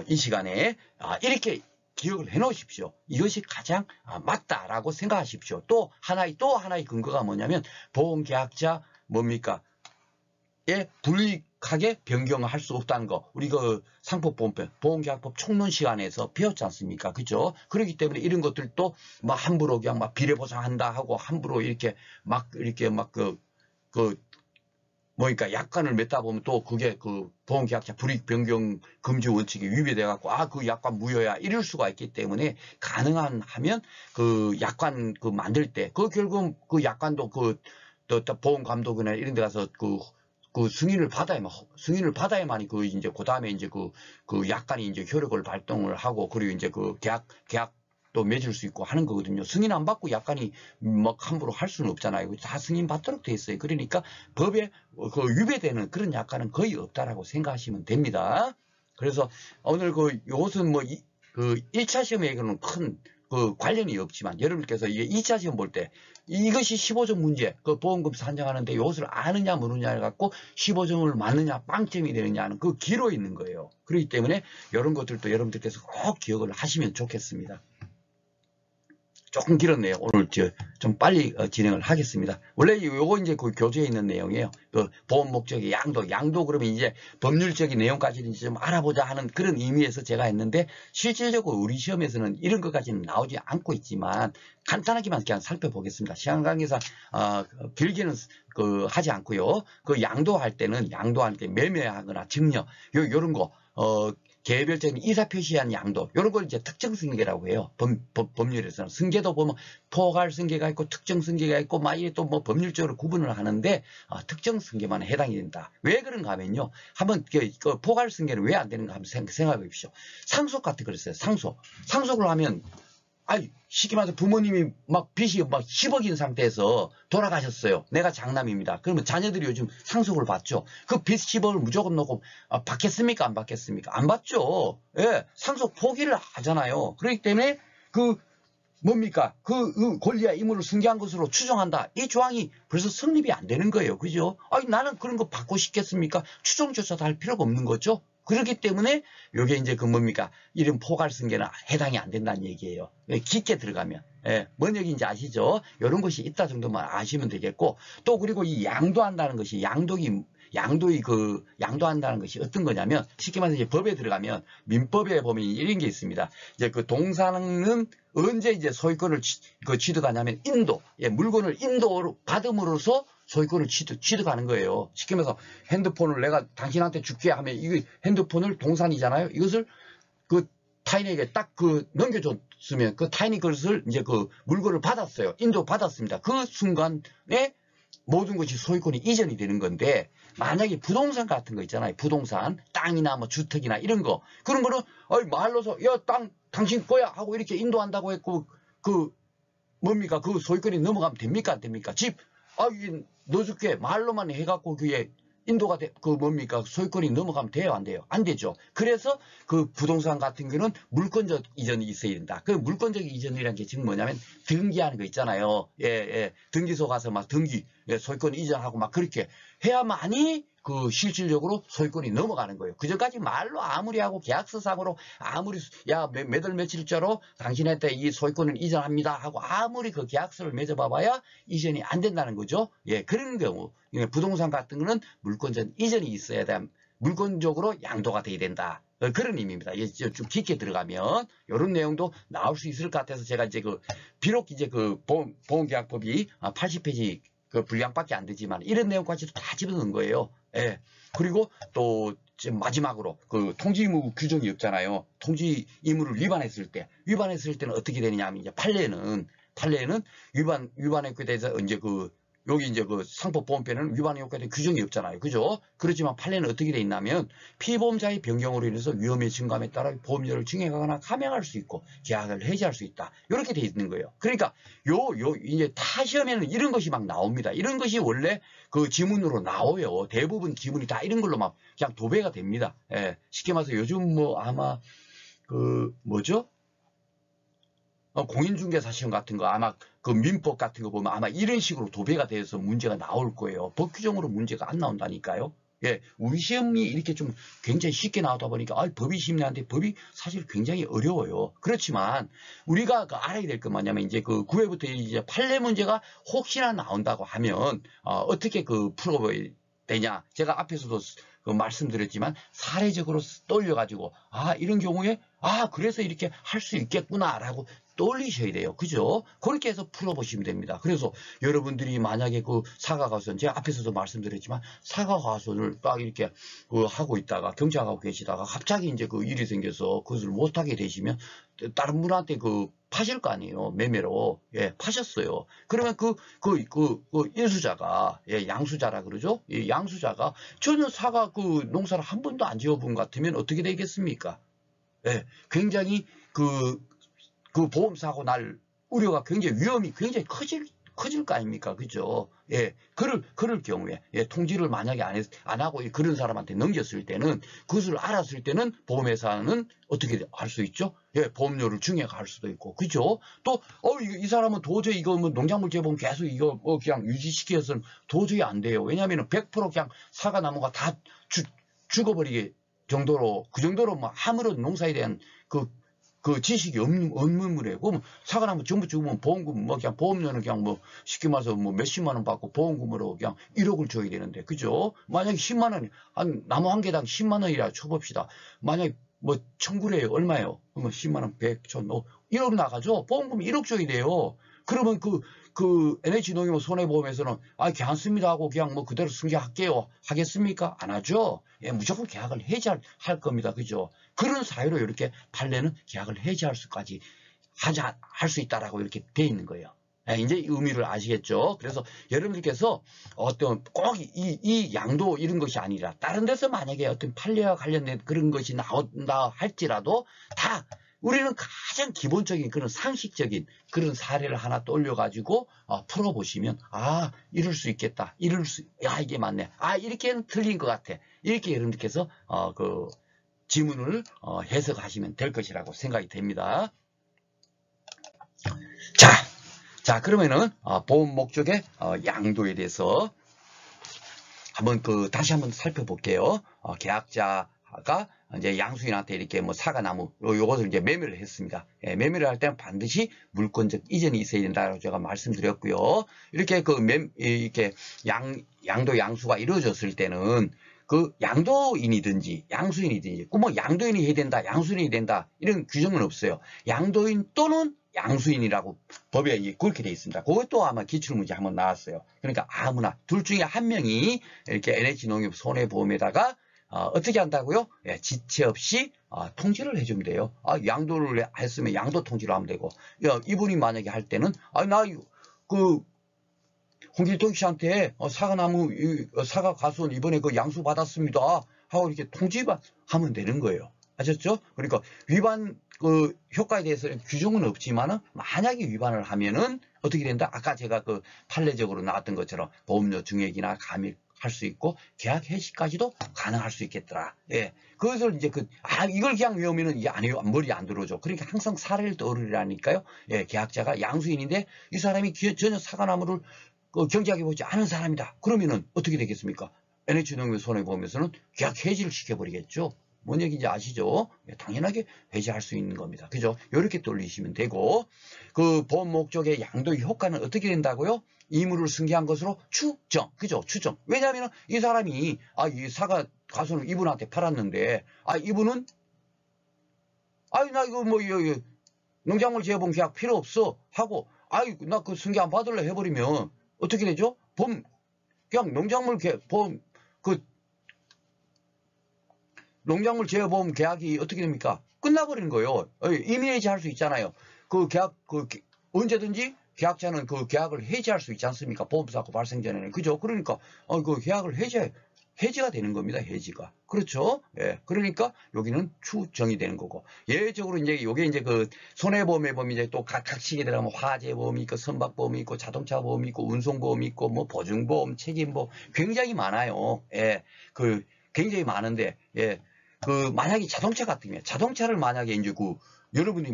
이 시간에 이렇게 기억을 해 놓으십시오. 이것이 가장 맞다라고 생각하십시오. 또 하나의 근거가 뭐냐면 보험계약자 뭡니까? 에 불이익하게 변경할 수 없다는 거. 우리 그 상법보험법, 보험계약법 총론 시간에서 배웠지 않습니까? 그죠? 그렇기 때문에 이런 것들도 막 함부로 그냥 막 비례보상한다 하고 함부로 이렇게 막 뭐니까 약관을 맺다 보면 또 그게 그 보험계약자 불이익 변경 금지 원칙이 위배돼 갖고 그 약관 무효야 이럴 수가 있기 때문에 가능한 하면 그 약관 그 만들 때 그 결국 그 약관도 또 보험감독이나 이런 데 가서 그 승인을 받아야만이 이제 그 다음에 이제 그 약관이 이제 효력을 발동을 하고 그리고 이제 그 계약도 맺을 수 있고 하는 거거든요. 승인 안 받고 약관이 막 함부로 할 수는 없잖아요. 다 승인 받도록 돼 있어요. 그러니까 법에 위배되는 그런 약관은 거의 없다라고 생각하시면 됩니다. 그래서 오늘 요것은 그 1차 시험에는 큰 관련이 없지만 여러분께서 이게 2차 시험 볼 때 이것이 15점 문제, 그 보험금 산정하는데 이것을 아느냐 모르냐를 갖고 15점을 맞느냐 빵점이 되느냐는 그 기로 있는 거예요. 그렇기 때문에 이런 것들도 여러분들께서 꼭 기억을 하시면 좋겠습니다. 조금 길었네요. 오늘 좀 빨리 진행을 하겠습니다. 원래 요거 이제 그 교재에 있는 내용이에요. 그 보험 목적의 양도 그러면 이제 법률적인 내용까지는 좀 알아보자 하는 그런 의미에서 제가 했는데 실질적으로 우리 시험에서는 이런 것까지는 나오지 않고 있지만 간단하게만 그냥 살펴보겠습니다. 시간 관계상 길게는 하지 않고요. 그 양도할 때 매매하거나 증여 요런 거 개별적인 이사 표시한 양도 이런 걸 이제 특정 승계라고 해요. 법률에서는 승계도 보면 포괄 승계가 있고 특정 승계가 있고 막 이게 또 뭐 법률적으로 구분을 하는데 특정 승계만 해당이 된다. 왜 그런가 하면요. 한번 그 포괄 승계는 왜 안 되는가 한번 생각해 보십시오. 상속 같은 거 그랬어요. 상속을 하면 쉽게 말해서 부모님이 막 빚이 막 10억인 상태에서 돌아가셨어요. 내가 장남입니다. 그러면 자녀들이 요즘 상속을 받죠. 그 빚 10억을 무조건 놓고 받겠습니까? 안 받겠습니까? 안 받죠. 예, 상속 포기를 하잖아요. 그렇기 때문에 뭡니까? 그 권리와 의무를 승계한 것으로 추정한다. 이 조항이 벌써 성립이 안 되는 거예요. 그죠? 나는 그런 거 받고 싶겠습니까? 추정조차도 할 필요가 없는 거죠. 그렇기 때문에 요게 이제 이런 포괄 승계는 해당이 안 된다는 얘기예요. 깊게 들어가면. 뭔 얘기인지 아시죠? 이런 것이 있다 정도만 아시면 되겠고 또 그리고 이 양도한다는 것이 양도한다는 것이 어떤 거냐면 쉽게 말해서 이제 법에 들어가면 민법에 보면 이런 게 있습니다. 이제 그 동사는 언제 이제 소유권을 취득하냐면 물건을 인도로 받음으로써 소유권을 취득하는 거예요. 쉽게 말해서 핸드폰을 내가 당신한테 줄게 하면 이 핸드폰을 동산이잖아요. 이것을 그 타인에게 딱 넘겨줬으면 그 타인이 그것을 이제 그 물건을 받았어요. 인도 받았습니다. 그 순간에 모든 것이 소유권이 이전이 되는 건데 만약에 부동산 같은 거 있잖아요. 부동산, 땅이나 뭐 주택이나 이런 거. 그런 거는 말로서 야, 땅 당신 거야 하고 이렇게 인도한다고 했고 뭡니까? 그 소유권이 넘어가면 됩니까? 안 됩니까? 집 이게 너 줄게 말로만 해갖고 그게 인도가 소유권이 넘어가면 돼요? 안 돼요? 안 되죠. 그래서 그 부동산 같은 경우는 물권적 이전이 있어야 된다. 그 물권적 이전이라는 게 지금 뭐냐면 등기하는 거 있잖아요. 등기소 가서 막 소유권 이전하고 막 그렇게 해야만이 실질적으로 소유권이 넘어가는 거예요. 그전까지 말로 아무리 하고 계약서상으로 아무리 몇 월 며칠자로 당신한테 이 소유권을 이전합니다 하고 아무리 그 계약서를 맺어봐봐야 이전이 안 된다는 거죠. 그런 경우 부동산 같은 거는 물권전 이전이 있어야 돼. 물권적으로 양도가 돼야 된다. 그런 의미입니다. 좀 깊게 들어가면 이런 내용도 나올 수 있을 것 같아서 제가 이제 비록 이제 보험계약법이 80페이지 분량밖에 안 되지만 이런 내용까지도 다 집어넣은 거예요. 그리고 또 마지막으로 통지 의무 규정이 없잖아요. 통지 의무를 위반했을 때는 어떻게 되느냐 하면 이제 판례는 위반 효과에 대해서 이제 여기 이제 상법보험법에는 위반 효과에 대한 규정이 없잖아요. 그죠? 그렇지만 판례는 어떻게 돼 있냐면 피보험자의 변경으로 인해서 위험의 증감에 따라 보험료를 증액하거나 감액할 수 있고 계약을 해지할 수 있다. 이렇게 돼 있는 거예요. 그러니까 이제 타 시험에는 이런 것이 막 나옵니다. 이런 것이 원래 지문으로 나와요. 대부분 지문이 다 이런 걸로 막 그냥 도배가 됩니다. 쉽게 말해서 요즘 아마 뭐죠? 공인중개사 시험 같은 거 아마 민법 같은 거 보면 아마 이런 식으로 도배가 돼서 문제가 나올 거예요. 법 규정으로 문제가 안 나온다니까요. 예, 우리 시험이 이렇게 좀 굉장히 쉽게 나오다 보니까, 법이 쉽네한데 법이 사실 굉장히 어려워요. 그렇지만, 우리가 알아야 될 건 뭐냐면, 이제 그 9회부터 이제 판례 문제가 혹시나 나온다고 하면, 어떻게 풀어봐야 되냐. 제가 앞에서도 말씀드렸지만, 사례적으로 떠올려가지고, 이런 경우에, 그래서 이렇게 할 수 있겠구나라고 떠올리셔야 돼요. 그죠? 그렇게 해서 풀어보시면 됩니다. 그래서 여러분들이 만약에 사과가손, 제가 앞에서도 말씀드렸지만, 사과가손을 딱 이렇게 하고 있다가, 경작하고 계시다가, 갑자기 이제 일이 생겨서 그것을 못하게 되시면, 다른 분한테 파실 거 아니에요. 매매로. 예, 파셨어요. 그러면 인수자가, 예, 양수자라 그러죠? 예, 양수자가, 저는 사과 농사를 한 번도 안 지어본 것 같으면 어떻게 되겠습니까? 예, 굉장히 보험사고 날 우려가 굉장히 위험이 굉장히 커질 거 아닙니까? 그죠? 예, 그럴 경우에, 예, 통지를 만약에 안 하고 그런 사람한테 넘겼을 때는, 그것을 알았을 때는 보험회사는 어떻게 할 수 있죠? 예, 보험료를 증액할 수도 있고, 그죠? 또, 이 사람은 도저히 이거 농작물 재보험 계속 이거 그냥 유지시켜서는 도저히 안 돼요. 왜냐하면 100% 그냥 사과나무가 다 죽어버리게 정도로, 그 정도로 아무런 농사에 대한 그 지식이 없는 물에, 그럼 사과나무 전부 죽으면 보험금, 그냥 보험료는 그냥 쉽게 말해서 몇십만 원 받고 보험금으로 그냥 1억을 줘야 되는데, 그죠? 만약에 10만 원, 나무 한 개당 10만 원이라 쳐봅시다. 만약에 1000그루에 얼마예요? 그러면 10만 원, 100, 1000, 1억 나가죠? 보험금 1억 줘야 돼요. 그러면 NH농협 손해보험에서는, 괜찮습니다 하고 그냥 그대로 승계할게요. 하겠습니까? 안 하죠? 예, 무조건 계약을 해지할 겁니다. 그죠? 그런 사유로 이렇게 판례는 계약을 해지할 수까지 할 수 있다라고 이렇게 돼 있는 거예요. 예, 이제 의미를 아시겠죠? 그래서 여러분들께서 꼭 이 양도 이런 것이 아니라 다른 데서 만약에 어떤 판례와 관련된 그런 것이 나온다 할지라도 다 우리는 가장 기본적인 그런 상식적인 그런 사례를 하나 떠올려가지고 풀어보시면, 이럴 수 있겠다. 이게 맞네. 이렇게는 틀린 것 같아. 이렇게 여러분들께서 지문을 해석하시면 될 것이라고 생각이 됩니다. 자, 그러면은 보험 목적의 양도에 대해서 다시 한번 살펴볼게요. 계약자가 이제 양수인한테 이렇게 사과나무 요것을 이제 매매를 했습니다. 예, 매매를 할 때는 반드시 물권적 이전이 있어야 된다고 제가 말씀드렸고요. 이렇게 이렇게 양도 양수가 이루어졌을 때는 양도인이든지 양수인이든지 양도인이 해야 된다, 양수인이 된다 이런 규정은 없어요. 양도인 또는 양수인이라고 법에 그렇게 되어 있습니다. 그것도 아마 기출문제 한번 나왔어요. 그러니까 아무나 둘 중에 한 명이 이렇게 NH농협 손해보험에다가 어떻게 한다고요? 예, 지체 없이 통지를 해주면 돼요. 양도를 했으면 양도 통지를 하면 되고, 이분이 만약에 할 때는 홍길동 씨한테 사과나무 사과가수원 이번에 양수 받았습니다 하고 이렇게 통지만 하면 되는 거예요. 아셨죠? 그러니까 위반 효과에 대해서는 규정은 없지만은 만약에 위반을 하면은 어떻게 된다? 아까 제가 판례적으로 나왔던 것처럼 보험료 증액이나 감액할 수 있고 계약 해지까지도 가능할 수 있겠더라. 예. 그것을 이제 이걸 그냥 외우면은 이게 머리에 안 들어오죠. 그러니까 항상 사례를 떠오르라니까요. 예, 계약자가 양수인인데 이 사람이 전혀 사과나무를 경작해 보지 않은 사람이다. 그러면은 어떻게 되겠습니까? NH농협 손해보험에서는 계약 해지를 시켜버리겠죠. 뭔 얘기인지 아시죠? 당연하게 해지할 수 있는 겁니다. 그죠? 이렇게 돌리시면 되고, 보험 목적의 양도의 효과는 어떻게 된다고요? 이물을 승계한 것으로 추정. 그죠? 추정. 왜냐하면 이 사람이, 이 사과가수는 이분한테 팔았는데, 이분은, 나 이거 농작물 재보험 계약 필요 없어. 하고, 나 승계 안 받을래 해버리면, 어떻게 되죠? 그냥 농작물 보험, 농작물 재보험 계약이 어떻게 됩니까? 끝나버리는 거예요. 이미 해지할 수 있잖아요. 계약, 언제든지 계약자는 계약을 해지할 수 있지 않습니까? 보험사고 발생 전에는. 그죠? 그러니까, 계약을 해지가 되는 겁니다. 해지가. 그렇죠? 예. 그러니까 여기는 추정이 되는 거고. 예외적으로 이제 요게 이제 손해보험에 보면 이제 또 각식에 들어가면 화재보험이 있고 선박보험이 있고 자동차보험이 있고 운송보험이 있고 보증보험, 책임보험 굉장히 많아요. 예. 굉장히 많은데, 예. 만약에 자동차 같으면, 자동차를 만약에 이제 여러분이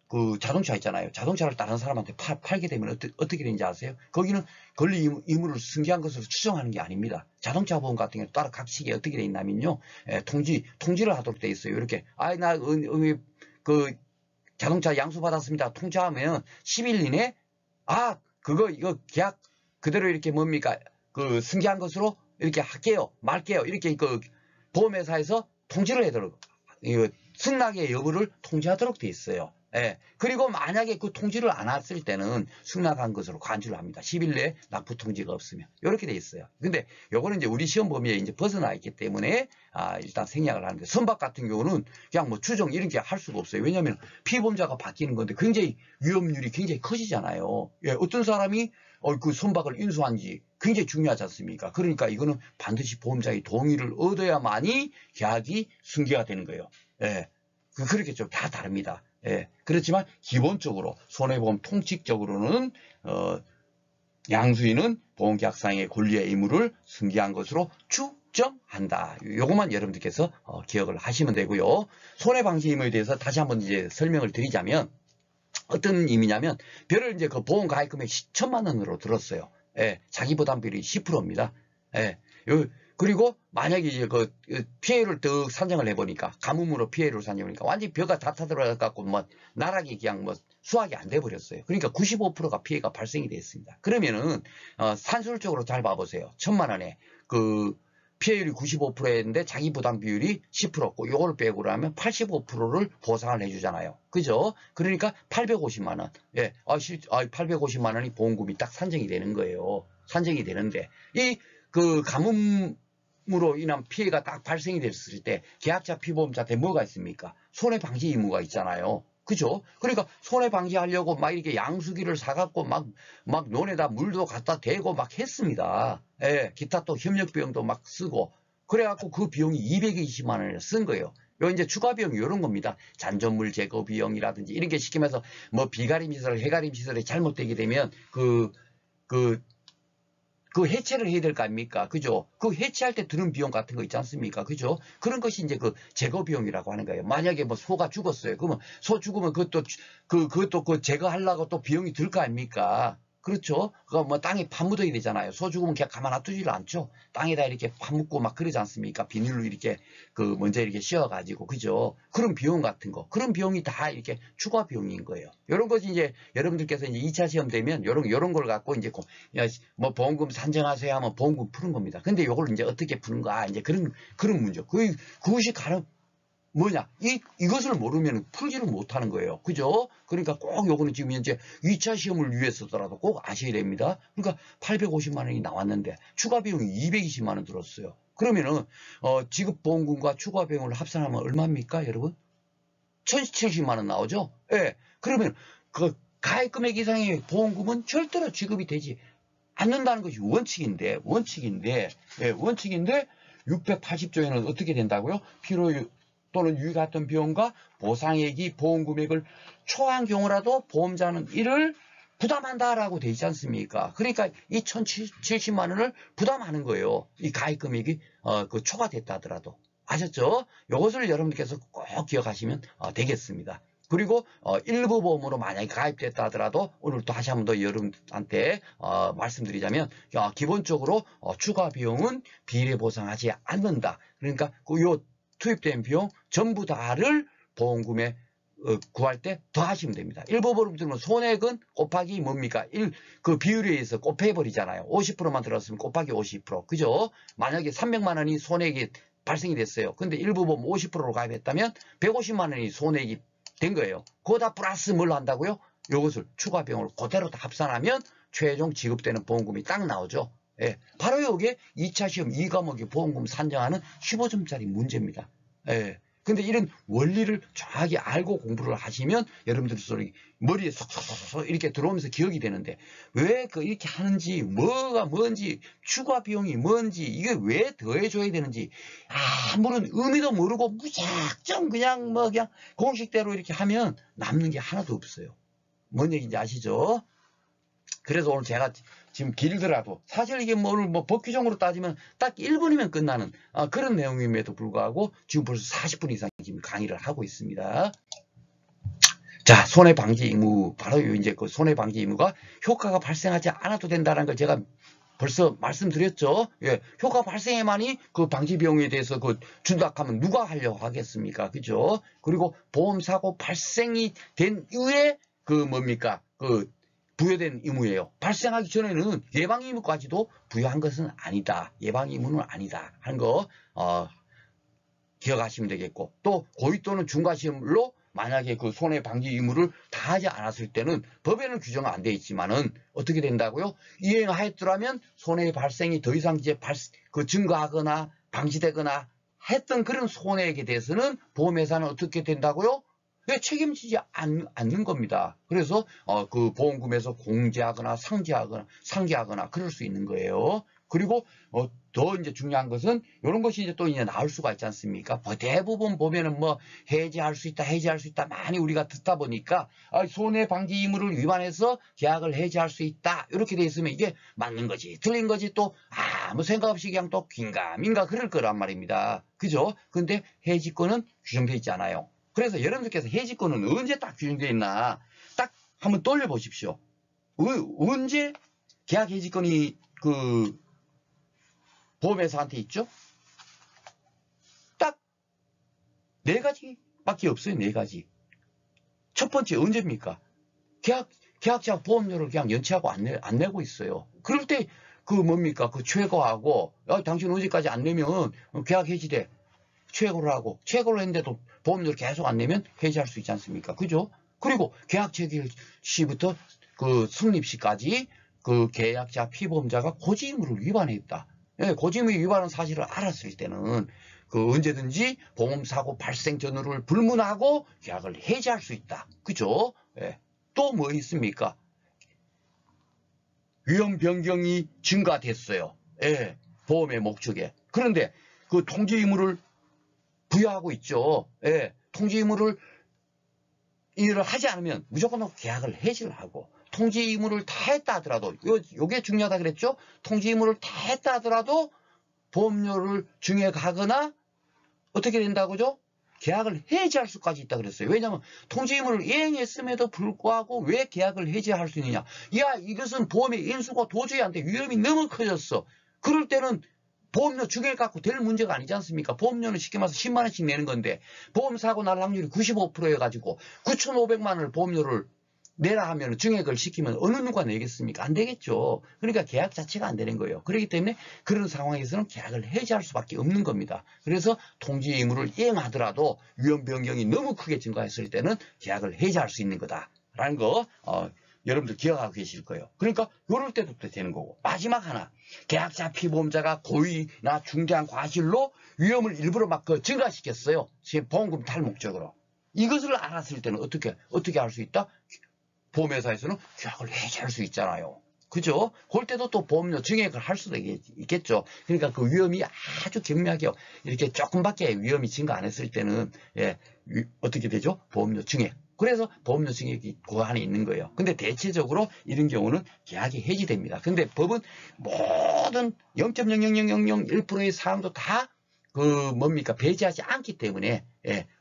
그 자동차 있잖아요. 자동차를 다른 사람한테 팔게 되면 어떻게 되는지 아세요? 거기는 권리 의무를 승계한 것으로 추정하는 게 아닙니다. 자동차 보험 같은 경우 따로 각식에 어떻게 돼 있냐면요. 통지를 하도록 돼 있어요. 이렇게 그 자동차 양수 받았습니다. 통지하면 10일 이내 이거 계약 그대로 이렇게 뭡니까? 그 승계한 것으로 이렇게 할게요. 말게요. 이렇게 그 보험회사에서 통지를 해도록 승낙의 여부를 통지하도록 돼 있어요. 예. 그리고 만약에 그 통지를 안 왔을 때는 승낙한 것으로 간주를 합니다. 10일 내에 납부 통지가 없으면. 이렇게 돼 있어요. 근데 요거는 이제 우리 시험 범위에 이제 벗어나 있기 때문에 일단 생략을 하는데, 선박 같은 경우는 그냥 뭐 추정 이런 게 할 수가 없어요. 왜냐하면 피보험자가 바뀌는 건데 굉장히 위험률이 굉장히 커지잖아요. 예. 어떤 사람이 그 선박을 인수한지 굉장히 중요하지 않습니까? 그러니까 이거는 반드시 보험자의 동의를 얻어야만이 계약이 승계가 되는 거예요. 예. 그렇게 좀 다 다릅니다. 예. 그렇지만 기본적으로 손해보험 통칙적으로는 양수인은 보험계약상의 권리의 의무를 승계한 것으로 추정한다. 요것만 여러분들께서 기억을 하시면 되고요. 손해방지 의무에 대해서 다시 한번 이제 설명을 드리자면, 어떤 의미냐면, 별을 이제 그 보험 가입금액 10,000만 원으로 들었어요. 예. 자기 부담 비율이 10%입니다. 예. 그리고 만약에 이제 그 피해를 더 산정을 해보니까, 가뭄으로 피해를 산정해보니까 완전히 벼가 다 타들어가갖고 뭐 나락이 그냥 뭐 수확이 안 돼버렸어요. 그러니까 95%가 피해가 발생이 됐습니다. 그러면은 산술적으로 잘 봐보세요. 1,000만 원에 그 피해율이 95%였는데 자기 부담 비율이 10%고 요걸 빼고 그러면 85%를 보상을 해주잖아요. 그죠? 그러니까 850만 원. 예, 850만 원이 보험금이 딱 산정이 되는 거예요. 산정이 되는데 그 가뭄으로 인한 피해가 딱 발생이 됐을 때 계약자 피보험자한테 뭐가 있습니까? 손해방지 의무가 있잖아요. 그죠? 그러니까 손해방지하려고 막 이렇게 양수기를 사갖고 막 논에다 물도 갖다 대고 막 했습니다. 예, 기타 또 협력비용도 막 쓰고. 그래갖고 그 비용이 220만 원을 쓴 거예요. 요 이제 추가 비용이 이런 겁니다. 잔존물 제거 비용이라든지 이런 게 시키면서 뭐 비가림 시설, 해가림 시설이 잘못되게 되면 그 해체를 해야 될 거 아닙니까? 그죠? 그 해체할 때 드는 비용 같은 거 있지 않습니까? 그죠? 그런 것이 이제 그 제거 비용이라고 하는 거예요. 만약에 뭐 소가 죽었어요. 그러면 소 죽으면 그것도 그 제거하려고 또 비용이 들 거 아닙니까? 그렇죠? 그거 뭐 땅에 파묻어야 되잖아요. 소 죽으면 그냥 가만 놔두지를 않죠. 땅에다 이렇게 파묻고 막 그러지 않습니까? 비닐로 이렇게 먼저 이렇게 씌워가지고, 그죠? 그런 비용 같은 거, 그런 비용이 다 이렇게 추가 비용인 거예요. 이런 것이 이제 여러분들께서 이제 2차 시험 되면 요런 걸 갖고 이제 뭐 보험금 산정하세요 하면 보험금 푸는 겁니다. 근데 요걸 이제 어떻게 푸는가, 이제 그런 문제. 그것이 뭐냐? 이것을 모르면 풀지를 못하는 거예요. 그죠? 그러니까 꼭 요거는 지금 현재 2차 시험을 위해서더라도 꼭 아셔야 됩니다. 그러니까 850만 원이 나왔는데 추가 비용이 220만 원 들었어요. 그러면은, 지급보험금과 추가 비용을 합산하면 얼마입니까, 여러분? 1,070만 원 나오죠? 예. 그러면 그 가입금액 이상의 보험금은 절대로 지급이 되지 않는다는 것이 원칙인데, 예, 원칙인데, 680조에는 어떻게 된다고요? 필요 또는 유의 같은 비용과 보상액이 보험금액을 초과한 경우라도 보험자는 이를 부담한다라고 돼 있지 않습니까? 그러니까 이 1,070만 원을 부담하는 거예요. 이 가입금액이 초과됐다 하더라도. 아셨죠? 이것을 여러분께서 꼭 기억하시면 되겠습니다. 그리고 일부 보험으로 만약에 가입됐다 하더라도 오늘 또 다시 한 번 더 여러분한테 말씀드리자면, 기본적으로 추가 비용은 비례 보상하지 않는다. 그러니까 요 투입된 비용 전부 다를 보험금에 구할 때 더하시면 됩니다. 일부 보험들은 손해액은 곱하기 뭡니까? 그 비율에 의해서 곱해버리잖아요. 50%만 들었으면 곱하기 50%. 그죠? 만약에 300만 원이 손해액이 발생이 됐어요. 근데 일부 보험 50%로 가입했다면 150만 원이 손해액이 된 거예요. 그거다 플러스 뭘 한다고요? 이것을 추가 비용을 그대로 다 합산하면 최종 지급되는 보험금이 딱 나오죠. 예, 바로 이게 2차 시험 2과목의 보험금 산정하는 15점짜리 문제입니다. 예, 근데 이런 원리를 정확히 알고 공부를 하시면 여러분들 머리에 쏙쏙쏙 이렇게 들어오면서 기억이 되는데, 왜 이렇게 하는지, 뭐가 뭔지, 추가 비용이 뭔지, 이게 왜 더해줘야 되는지 아무런 의미도 모르고 무작정 그냥 공식대로 이렇게 하면 남는 게 하나도 없어요. 뭔 얘기인지 아시죠? 그래서 오늘 제가 지금 길더라도 사실 이게 오늘 법 규정으로 따지면 딱 1분이면 끝나는 그런 내용임에도 불구하고 지금 벌써 40분 이상 지금 강의를 하고 있습니다. 자, 손해방지 의무, 바로 이제 그 손해방지 의무가 효과가 발생하지 않아도 된다는 걸 제가 벌써 말씀드렸죠. 예, 효과 발생에만이 그 방지 비용에 대해서 그 준다 하면 누가 하려고 하겠습니까? 그죠? 그리고 보험사고 발생이 된 이후에 그 뭡니까? 그 부여된 의무예요. 발생하기 전에는 예방 의무까지도 부여한 것은 아니다. 예방 의무는 아니다. 하는 거, 기억하시면 되겠고, 또 고의 또는 중과실로 만약에 그 손해방지 의무를 다하지 않았을 때는 법에는 규정은 안 되어 있지만은 어떻게 된다고요? 이행하였더라면 손해 발생이 더 이상 이제 증가하거나 방지되거나 했던 그런 손해에 대해서는 보험회사는 어떻게 된다고요? 책임지지 않는 겁니다. 그래서 그 보험금에서 공제하거나 상기하거나 그럴 수 있는 거예요. 그리고 더 이제 중요한 것은 이런 것이 이제 또 이제 나올 수가 있지 않습니까? 대부분 보면은 뭐 해지할 수 있다 많이 우리가 듣다 보니까 손해방지 의무를 위반해서 계약을 해지할 수 있다 이렇게 돼 있으면 이게 맞는 거지 틀린 거지 또 아무 생각 없이 그냥 또 긴가민가 그럴 거란 말입니다. 그죠? 근데 해지권은 규정되어 있지 않아요. 그래서 여러분들께서 해지권은 언제 딱 규정되어 있나 딱 한번 돌려보십시오. 언제 계약 해지권이 그 보험회사한테 있죠? 딱 4가지밖에 없어요. 4가지. 첫 번째 언제입니까? 계약자 보험료를 그냥 연체하고 안 내고 있어요. 그럴 때 그 뭡니까? 그 최고하고 당신 언제까지 안 내면 계약 해지돼. 최고를 하고 최고를 했는데도 보험료를 계속 안 내면 해지할 수 있지 않습니까? 그죠? 그리고 계약 체결 시부터 그 성립 시까지 그 계약자 피보험자가 고지 의무를 위반했다. 예, 고지 의무 위반은 사실을 알았을 때는 그 언제든지 보험사고 발생 전후를 불문하고 계약을 해지할 수 있다. 그죠? 예. 또 뭐 있습니까? 위험 변경이 증가됐어요. 예, 보험의 목적에. 그런데 그 통지 의무를 부여하고 있죠. 예, 통지 의무를 일을 하지 않으면 무조건 계약을 해지를 하고 통지 의무를 다 했다 하더라도 요게 중요하다 그랬죠. 통지 의무를 다 했다 하더라도 보험료를 증액하거나 어떻게 된다고죠? 계약을 해지할 수까지 있다 그랬어요. 왜냐하면 통지 의무를 이행했음에도 불구하고 왜 계약을 해지할 수 있느냐. 이것은 보험의 인수가 도저히 안 돼. 위험이 너무 커졌어. 그럴 때는 보험료 증액 갖고 될 문제가 아니지 않습니까? 보험료는 쉽게 말해서 10만 원씩 내는 건데 보험사고 날 확률이 95%여가지고 9,500만 원을 보험료를 내라 하면 증액을 시키면 어느 누가 내겠습니까? 안 되겠죠. 그러니까 계약 자체가 안 되는 거예요. 그렇기 때문에 그런 상황에서는 계약을 해지할 수밖에 없는 겁니다. 그래서 통지 의무를 이행하더라도 위험 변경이 너무 크게 증가했을 때는 계약을 해지할 수 있는 거다라는 거 여러분들 기억하고 계실 거예요. 그러니까 이럴 때도 되는 거고. 마지막 하나. 계약자 피보험자가 고의나 중대한 과실로 위험을 일부러 막 증가시켰어요. 보험금 탈 목적으로. 이것을 알았을 때는 어떻게 할 수 있다? 보험회사에서는 계약을 해지할 수 있잖아요. 그죠? 그럴 때도 또 보험료 증액을 할 수도 있겠죠. 그러니까 그 위험이 아주 경미하게 이렇게 조금밖에 위험이 증가 안 했을 때는 어떻게 되죠? 보험료 증액. 그래서 보험료 증액이 그 안에 있는 거예요. 근데 대체적으로 이런 경우는 계약이 해지됩니다. 근데 법은 모든 0.00001%의 사항도 다 배제하지 않기 때문에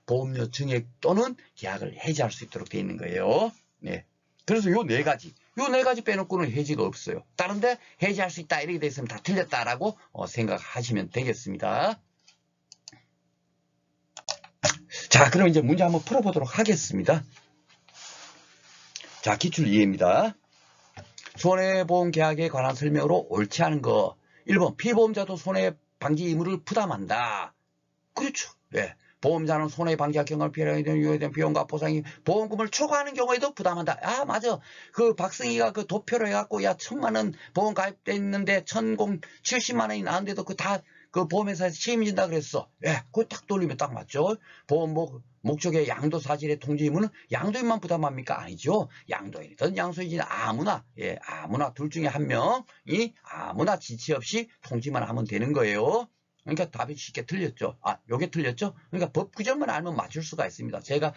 보험료 증액 또는 계약을 해지할 수 있도록 되어 있는 거예요. 네. 그래서 요 4가지. 요 4가지 빼놓고는 해지가 없어요. 다른데 해지할 수 있다 이렇게 돼 있으면 다 틀렸다라고 생각하시면 되겠습니다. 자, 그럼 이제 문제 한번 풀어보도록 하겠습니다. 자, 기출 이해입니다. 손해보험 계약에 관한 설명으로 옳지 않은 거. 1번 피보험자도 손해방지 의무를 부담한다. 그렇죠. 네. 보험자는 손해방지할 경우를 필요하게 되는 유효된 비용과 보상이 보험금을 초과하는 경우에도 부담한다. 맞아. 그 박승희가 그 도표로 해갖고 1,000만 원 보험 가입돼 있는데 1,070만 원이 나왔는데도 그 보험회사에서 책임진다 그랬어. 그거 딱 돌리면 딱 맞죠. 보험 목적의 양도사실의 통지 의무는 양도인만 부담합니까? 아니죠. 양도인이든 양소인이든 아무나 둘 중에 한 명이 아무나 지체 없이 통지만 하면 되는 거예요. 그러니까 답이 쉽게 틀렸죠. 요게 틀렸죠? 그러니까 법 규정만 알면 맞출 수가 있습니다. 제가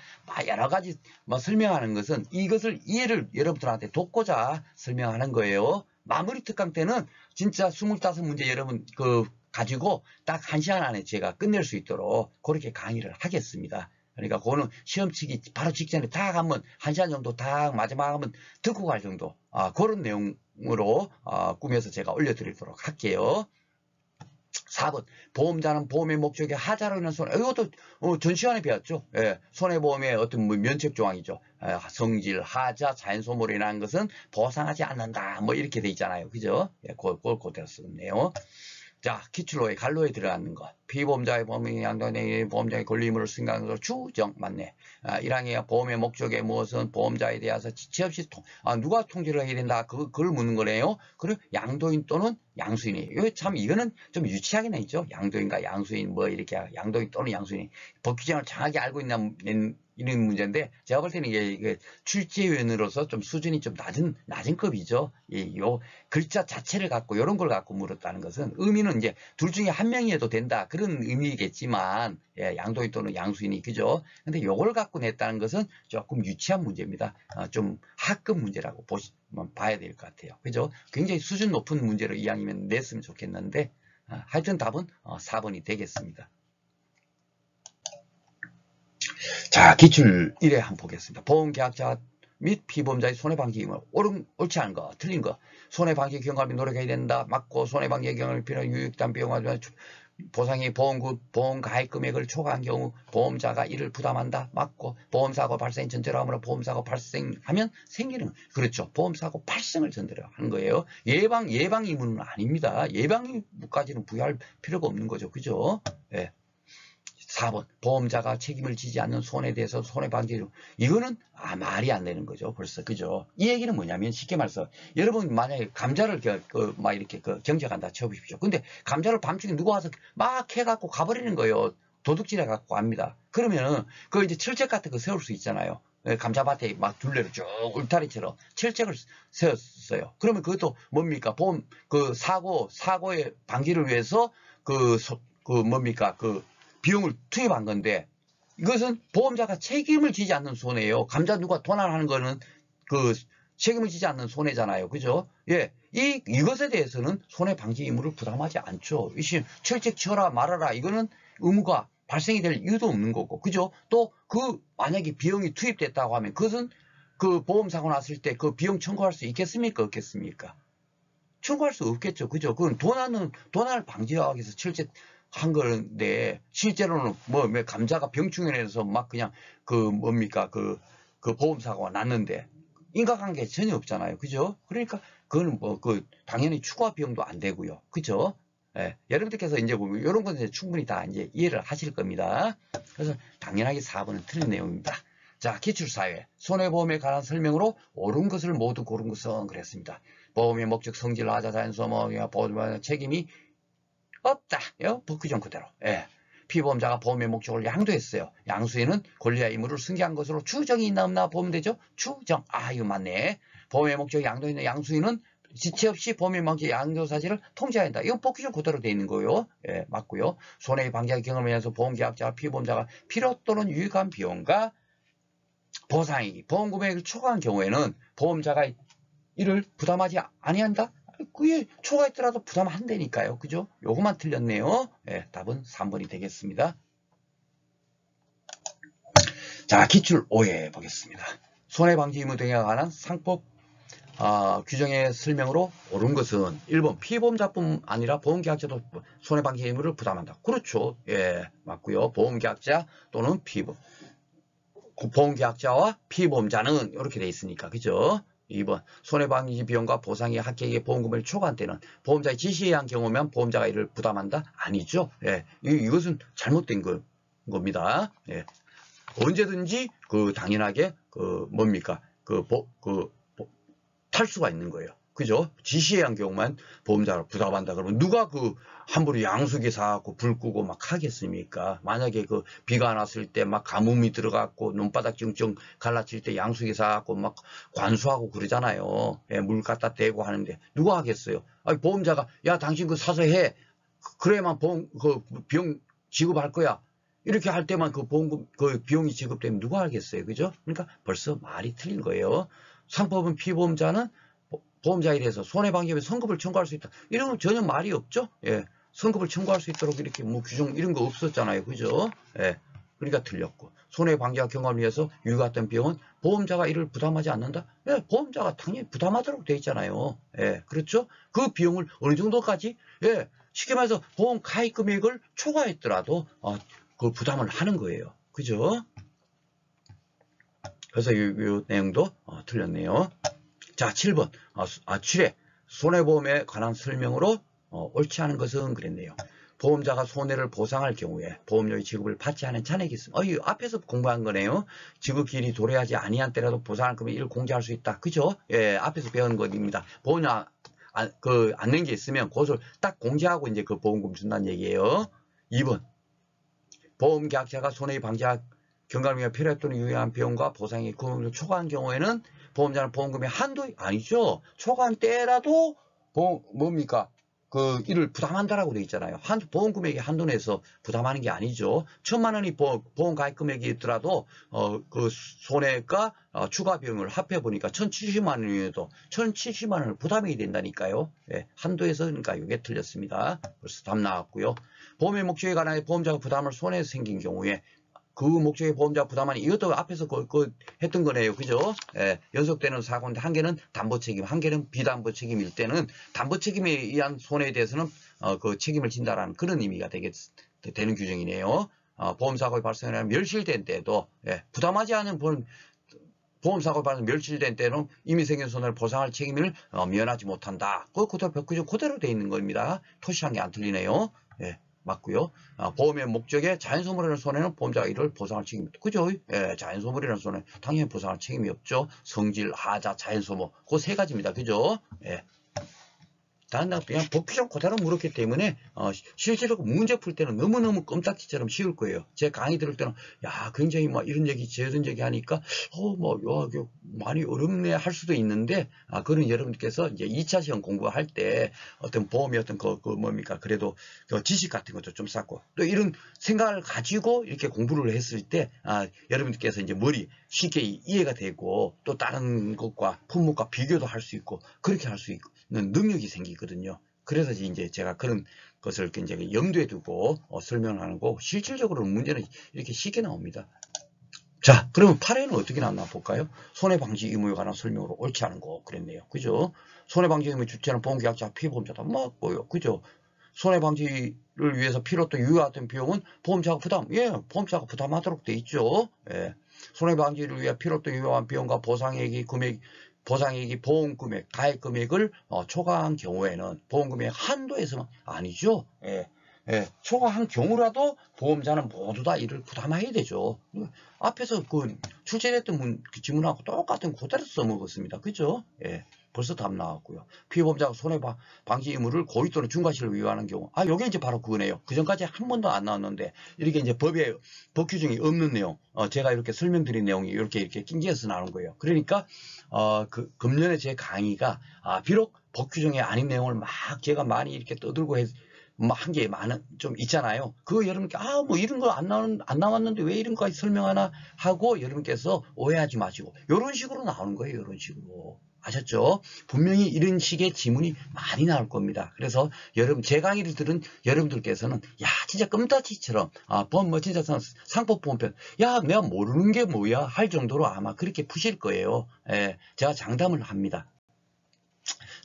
여러 가지 설명하는 것은 이것을 이해를 여러분들한테 돕고자 설명하는 거예요. 마무리 특강 때는 진짜 25문제 여러분 가지고 딱 1시간 안에 제가 끝낼 수 있도록 그렇게 강의를 하겠습니다. 그러니까 그거는 시험 치기 바로 직전에 딱 한번 1시간 정도 딱 마지막 한번 듣고 갈 정도 그런 내용으로 꾸며서 제가 올려드리도록 할게요. 4번 보험자는 보험의 목적에 하자로 인한 손해. 이것도 전 시간에 배웠죠. 예, 손해보험의 어떤 면책 조항이죠. 성질, 하자, 자연소모로 인한 것은 보상하지 않는다. 뭐 이렇게 돼 있잖아요. 그죠? 예, 그걸 그대로 쓰네요. 자, 기출로에 갈로에 들어가는 거. 피보험자의 범위 양도의 보험자의 권리 의무를 승계하는 것으로 추정 맞네. 1항의 보험의 목적에 무엇은 보험자에 대해서 지체 없이 누가 통지를 해야 된다. 그걸 묻는 거네요. 그리고 양도인 또는 양수인이. 이거 참 이거는 좀 유치하긴 했죠. 양도인과 양수인 뭐 이렇게 양도인 또는 양수인이 법 규정을 정확히 알고 있는 이런 문제인데 제가 볼 때는 이게 출제위원으로서 좀 수준이 좀 낮은 급이죠. 요 글자 자체를 갖고 이런 걸 갖고 물었다는 것은 의미는 이제 둘 중에 한 명이어도 된다 그런 의미겠지만 양도인 또는 양수인이 그죠. 근데 요걸 갖고 냈다는 것은 조금 유치한 문제입니다. 좀 하급 문제라고 봐야 될 것 같아요. 그죠? 굉장히 수준 높은 문제로 이왕이면 냈으면 좋겠는데 하여튼 답은 4번이 되겠습니다. 자, 기출 1회 한번 보겠습니다. 보험계약자 및 피보험자의 손해방지 의무. 옳지 않은 거, 틀린 거. 손해방지 경감이 노력해야 된다. 맞고, 손해방지 경감이 필요한 유익단 비용을 보상이 보험 가입 금액을 초과한 경우 보험자가 이를 부담한다. 맞고, 보험사고 발생 전제로 하므로 보험사고 발생하면 생기는, 그렇죠. 보험사고 발생을 전제로 하는 거예요. 예방 의무는 아닙니다. 예방 의무까지는 부여할 필요가 없는 거죠. 그죠? 예. 4번 보험자가 책임을 지지 않는 손해에 대해서 손해방지 이거는 말이 안 되는 거죠. 벌써 그죠. 이 얘기는 뭐냐면 쉽게 말해서 여러분 만약에 감자를 막 이렇게 경작한다 쳐보십시오. 근데 감자를 밤중에 누가 와서 막 해갖고 가버리는 거예요. 도둑질해 갖고 갑니다. 그러면은 그 이제 철책 같은 거 세울 수 있잖아요. 감자밭에 막 둘레로 쭉 울타리처럼 철책을 세웠어요. 그러면 그것도 뭡니까? 보험 사고의 방지를 위해서 뭡니까? 비용을 투입한 건데 이것은 보험자가 책임을 지지 않는 손해예요. 감자 누가 도난하는 거는 책임을 지지 않는 손해잖아요. 그죠? 예. 이것에 대해서는 손해방지 의무를 부담하지 않죠. 철책 쳐라 말아라 이거는 의무가 발생이 될 이유도 없는 거고. 그죠? 또 만약에 비용이 투입됐다고 하면 그것은 보험사고 났을 때 그 비용 청구할 수 있겠습니까? 없겠습니까? 청구할 수 없겠죠. 그죠? 그건 도난을 방지하기 위해서 철책 한 건데 실제로는 감자가 병충해서 막 그냥 보험사고가 났는데 인과관계 전혀 없잖아요. 그죠? 그러니까 그거는 당연히 추가 비용도 안 되고요. 그죠? 예, 여러분들께서 이제 이런 건 충분히 다 이제 이해를 하실 겁니다. 그래서 당연하게 4번은 틀린 내용입니다. 자, 기출사회 손해보험에 관한 설명으로 옳은 것을 모두 고른 것은 그랬습니다. 보험의 목적 성질 하자 자연소모 보험 책임이 없다. 법 규정 그대로. 예. 피보험자가 보험의 목적을 양도했어요. 양수인은 권리와 의무를 승계한 것으로 추정이 있나 없나 보면 되죠. 추정. 이거 맞네. 보험의 목적이 양도했는 양수인은 지체 없이 보험의 목적 양도 사실을 통지해야 한다. 이건 법 규정 그대로 되어 있는 거예요. 예, 맞고요. 손해의 방지하기 경험을 위해서 보험계약자와 피보험자가 필요 또는 유익한 비용과 보상액이 보험 금액을 초과한 경우에는 보험자가 이를 부담하지 아니한다. 그게 초과했더라도 부담한다니까요. 그죠? 요것만 틀렸네요. 네, 답은 3번이 되겠습니다. 자, 기출 5회 보겠습니다. 손해방지 의무 등에 관한 상법 규정의 설명으로 옳은 것은 1번 피보험자뿐 아니라 보험계약자도 손해방지 의무를 부담한다. 그렇죠. 예, 맞고요. 보험계약자 또는 보험계약자와 피보험자는 이렇게 돼 있으니까 그죠? 2번 손해방지 비용과 보상이 합계액의 보험금을 초과한 때는 보험자의 지시에 의한 경우면 보험자가 이를 부담한다? 아니죠. 예, 이것은 잘못된 겁니다. 예. 언제든지 당연하게 탈수가 있는 거예요. 그죠? 지시에 의한 경우만 보험자가 부담한다 그러면 누가 함부로 양수기 사갖고 불 끄고 막 하겠습니까? 만약에 비가 안 왔을 때 막 가뭄이 들어갔고 눈바닥 찡찡 갈라칠 때 양수기 사갖고 막 관수하고 그러잖아요. 예, 물 갖다 대고 하는데 누가 하겠어요? 보험자가 야 당신 사서 해. 그래야만 비용 지급할 거야. 이렇게 할 때만 보험금 비용이 지급되면 누가 하겠어요? 그죠? 그러니까 벌써 말이 틀린 거예요. 상법은 피보험자는 보험자에 대해서 손해방지에 선급을 청구할 수 있다. 이런 건 전혀 말이 없죠. 예. 선급을 청구할 수 있도록 이렇게 규정 이런 거 없었잖아요. 그죠? 예. 그러니까 틀렸고, 손해방지와 경감을 위해서 유효가 같은 비용은 보험자가 이를 부담하지 않는다? 예, 보험자가 당연히 부담하도록 되어 있잖아요. 예, 그렇죠? 그 비용을 어느 정도까지, 예, 쉽게 말해서 보험 가입 금액을 초과했더라도 그 부담을 하는 거예요. 그죠? 그래서 이 내용도 틀렸네요. 자, 7번. 7회. 손해보험에 관한 설명으로 옳지 않은 것은 그랬네요. 보험자가 손해를 보상할 경우에 보험료의 지급을 받지 않은 잔액이 있습니다. 이 앞에서 공부한 거네요. 지급기일이 도래하지 아니한 때라도 보상할 금액 이를 공제할 수 있다. 그죠? 예, 앞에서 배운 것입니다. 보험료 안 낸 게 있으면 그것을 딱 공제하고 이제 그 보험금 준다는 얘기예요. 2번. 보험계약자가 손해의 방지와 경감을 위해 필요할 또는 유효한 비용과 보상이 금액을 초과한 경우에는 보험자는 보험금의 한도 아니죠. 초과한 때라도 뭡니까? 그 이를 부담한다라고 되어 있잖아요. 보험 금액이 한도 내에서 부담하는 게 아니죠. 1,000만 원이 보험 가입 금액이 있더라도 그 손해가 추가 비용을 합해 보니까 1,070만 원이어도 1,070만 원을 부담이 된다니까요. 예, 한도에서 그러니까 이게 틀렸습니다. 벌써 답 나왔고요. 보험의 목적에 관하여 보험자가 부담을 손해에서 생긴 경우에 그 목적의 보험자 부담하니 이것도 앞에서 했던 거네요. 그죠? 예, 연속되는 사고인데 한 개는 담보 책임, 한 개는 비담보 책임일 때는 담보 책임에 의한 손해에 대해서는 그 책임을 진다라는 그런 의미가 되는 규정이네요. 보험사고의 발생에 멸실된 때도 부담하지 않은 보험사고의 발생 멸실된 때는 이미 생긴 손해를 보상할 책임을 면하지 못한다. 그대로 규정 그대로 되어 있는 겁니다. 토시한 게 안 틀리네요. 예. 맞고요. 보험의 목적에 자연소멸이라는 손해는 보험자가 이를 보상할 책임이 없다. 그죠? 예, 자연소멸이라는 손해 당연히 보상할 책임이 없죠. 성질, 하자, 자연소멸 그 세 가지입니다. 그죠? 예. 다른 그냥 법규정 그대로 물었기 때문에 실제로 문제 풀 때는 너무너무 껌딱지처럼 쉬울 거예요. 제 강의 들을 때는 야 굉장히 막 이런 얘기 저런 얘기 하니까 많이 어렵네 할 수도 있는데 그런 여러분께서 이제 2차 시험 공부할 때 어떤 보험이 어떤 뭡니까 그래도 그 지식 같은 것도 좀 쌓고 또 이런 생각을 가지고 이렇게 공부를 했을 때 여러분들께서 이제 머리 쉽게 이해가 되고 또 다른 것과 품목과 비교도 할 수 있고 그렇게 할 수 있는 능력이 생기거든요. 그래서 이제 제가 그런 것을 이제 염두에 두고 설명하는 거 실질적으로는 문제는 이렇게 쉽게 나옵니다. 자, 그러면 8회는 어떻게 나왔나 볼까요? 손해방지 의무에 관한 설명으로 옳지 않은 거 그랬네요. 그죠? 손해방지 의무 주체는 보험계약자 피해보험자다. 맞고요. 그죠? 손해방지를 위해서 필요했던 유효했던 비용은 보험자가 보험자가 부담하도록 돼 있죠. 예. 손해방지를 위해 필요했던 유효한 비용과 보상액이 보험금액, 가입금액을 초과한 경우에는 보험금액 한도에서만 아니죠. 예. 예, 초과한 경우라도 보험자는 모두 다 이를 부담해야 되죠. 앞에서 출제됐던 지문하고 똑같은 그대로 써먹었습니다. 그죠? 예. 벌써 답 나왔고요. 피해보험자가 손해방지 의무를 고의 또는 중과실을 위반하는 경우. 요게 이제 바로 그거네요. 그 전까지 한 번도 안 나왔는데, 이렇게 이제 법 규정이 없는 내용, 제가 이렇게 설명드린 내용이 이렇게 낑겨서 나오는 거예요. 그러니까, 금년에 제 강의가, 비록 법 규정이 아닌 내용을 막 제가 많이 이렇게 떠들고 한 게 좀 있잖아요. 그거 여러분께, 뭐 이런 거 안 나왔는데 왜 이런 거까지 설명하나 하고 여러분께서 오해하지 마시고, 이런 식으로 나오는 거예요. 이런 식으로. 아셨죠? 분명히 이런 식의 지문이 많이 나올 겁니다. 그래서 제 강의를 들은 여러분들께서는 야 진짜 껌딱지처럼 진짜 상법보험편 내가 모르는 게 뭐야 할 정도로 아마 그렇게 푸실 거예요. 예, 제가 장담을 합니다.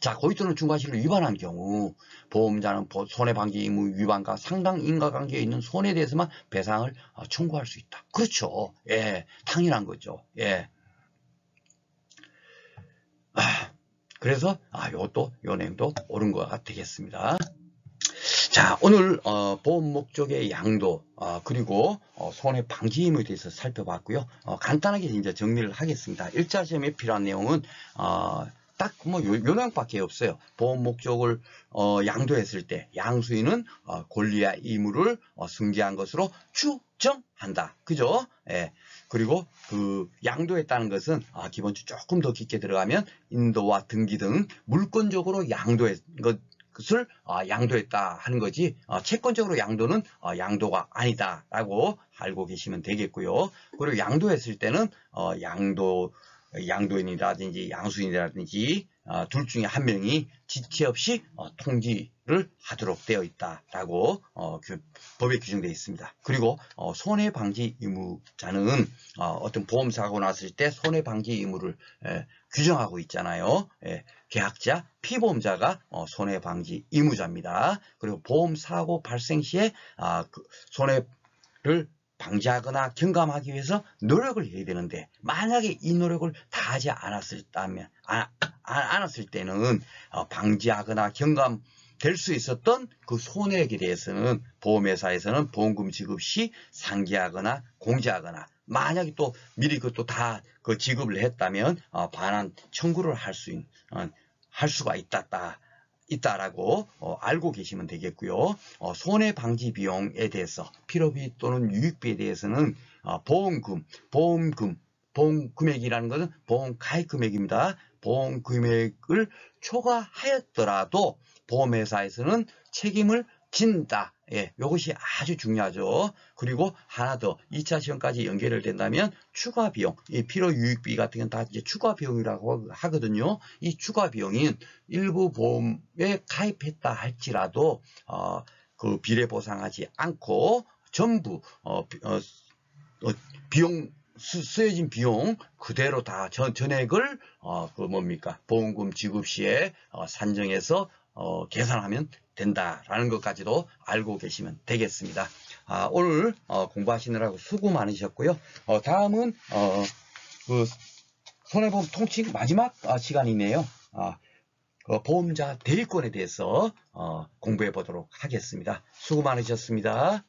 자, 고의 또는 중과실을 위반한 경우 보험자는 손해방지 의무 위반과 상당 인과관계에 있는 손해에 대해서만 배상을 청구할 수 있다. 그렇죠. 예, 당연한 거죠. 예. 그래서 요 내용도 옳은 거가 되겠습니다. 자, 오늘 보험 목적의 양도 그리고 손해 방지 의무에 대해서 살펴봤고요. 간단하게 이제 정리를 하겠습니다. 1차 시험에 필요한 내용은 딱 요 내용밖에 없어요. 보험 목적을 양도했을 때 양수인은 권리와 의무를 승계한 것으로 추정한다. 그죠? 예. 그리고 그 양도했다는 것은 기본적으로 조금 더 깊게 들어가면 인도와 등기 등 물권적으로 양도했 것을 양도했다 하는 거지 채권적으로 양도는 양도가 아니다라고 알고 계시면 되겠고요. 그리고 양도했을 때는 양도인이라든지 양수인이라든지 둘 중에 한 명이 지체 없이 통지를 하도록 되어 있다라고 법에 규정되어 있습니다. 그리고 손해방지 의무자는 어떤 보험사고 났을 때 손해방지 의무를 규정하고 있잖아요. 계약자, 피보험자가 손해방지 의무자입니다. 그리고 보험사고 발생 시에 그 손해를 방지하거나 경감하기 위해서 노력을 해야 되는데, 만약에 이 노력을 다 하지 않았을 때는 방지하거나 경감될 수 있었던 그 손해액에 대해서는 보험회사에서는 보험금 지급 시 상기하거나 공제하거나, 만약에 또 미리 그것도 다 그 지급을 했다면 반환 청구를 할 수가 있다라고 알고 계시면 되겠고요. 손해방지 비용에 대해서, 필요비 또는 유익비에 대해서는 보험 금액이라는 것은 보험 가입 금액입니다. 보험 금액을 초과하였더라도 보험회사에서는 책임을 진다. 이것이 아주 중요하죠. 그리고 하나 더, 2차 시험까지 연결을 된다면 추가 비용, 이 필요 유익비 같은 건 다 이제 추가 비용이라고 하거든요. 이 추가 비용인 일부 보험에 가입했다 할지라도 그 비례 보상하지 않고 전부 비용 쓰여진 비용 그대로 다 전액을 보험금 지급 시에 산정해서 계산하면 된다라는 것까지도 알고 계시면 되겠습니다. 오늘 공부하시느라고 수고 많으셨고요. 다음은 그 손해보험 통칭 마지막 시간이네요. 보험자 대리권에 대해서 공부해 보도록 하겠습니다. 수고 많으셨습니다.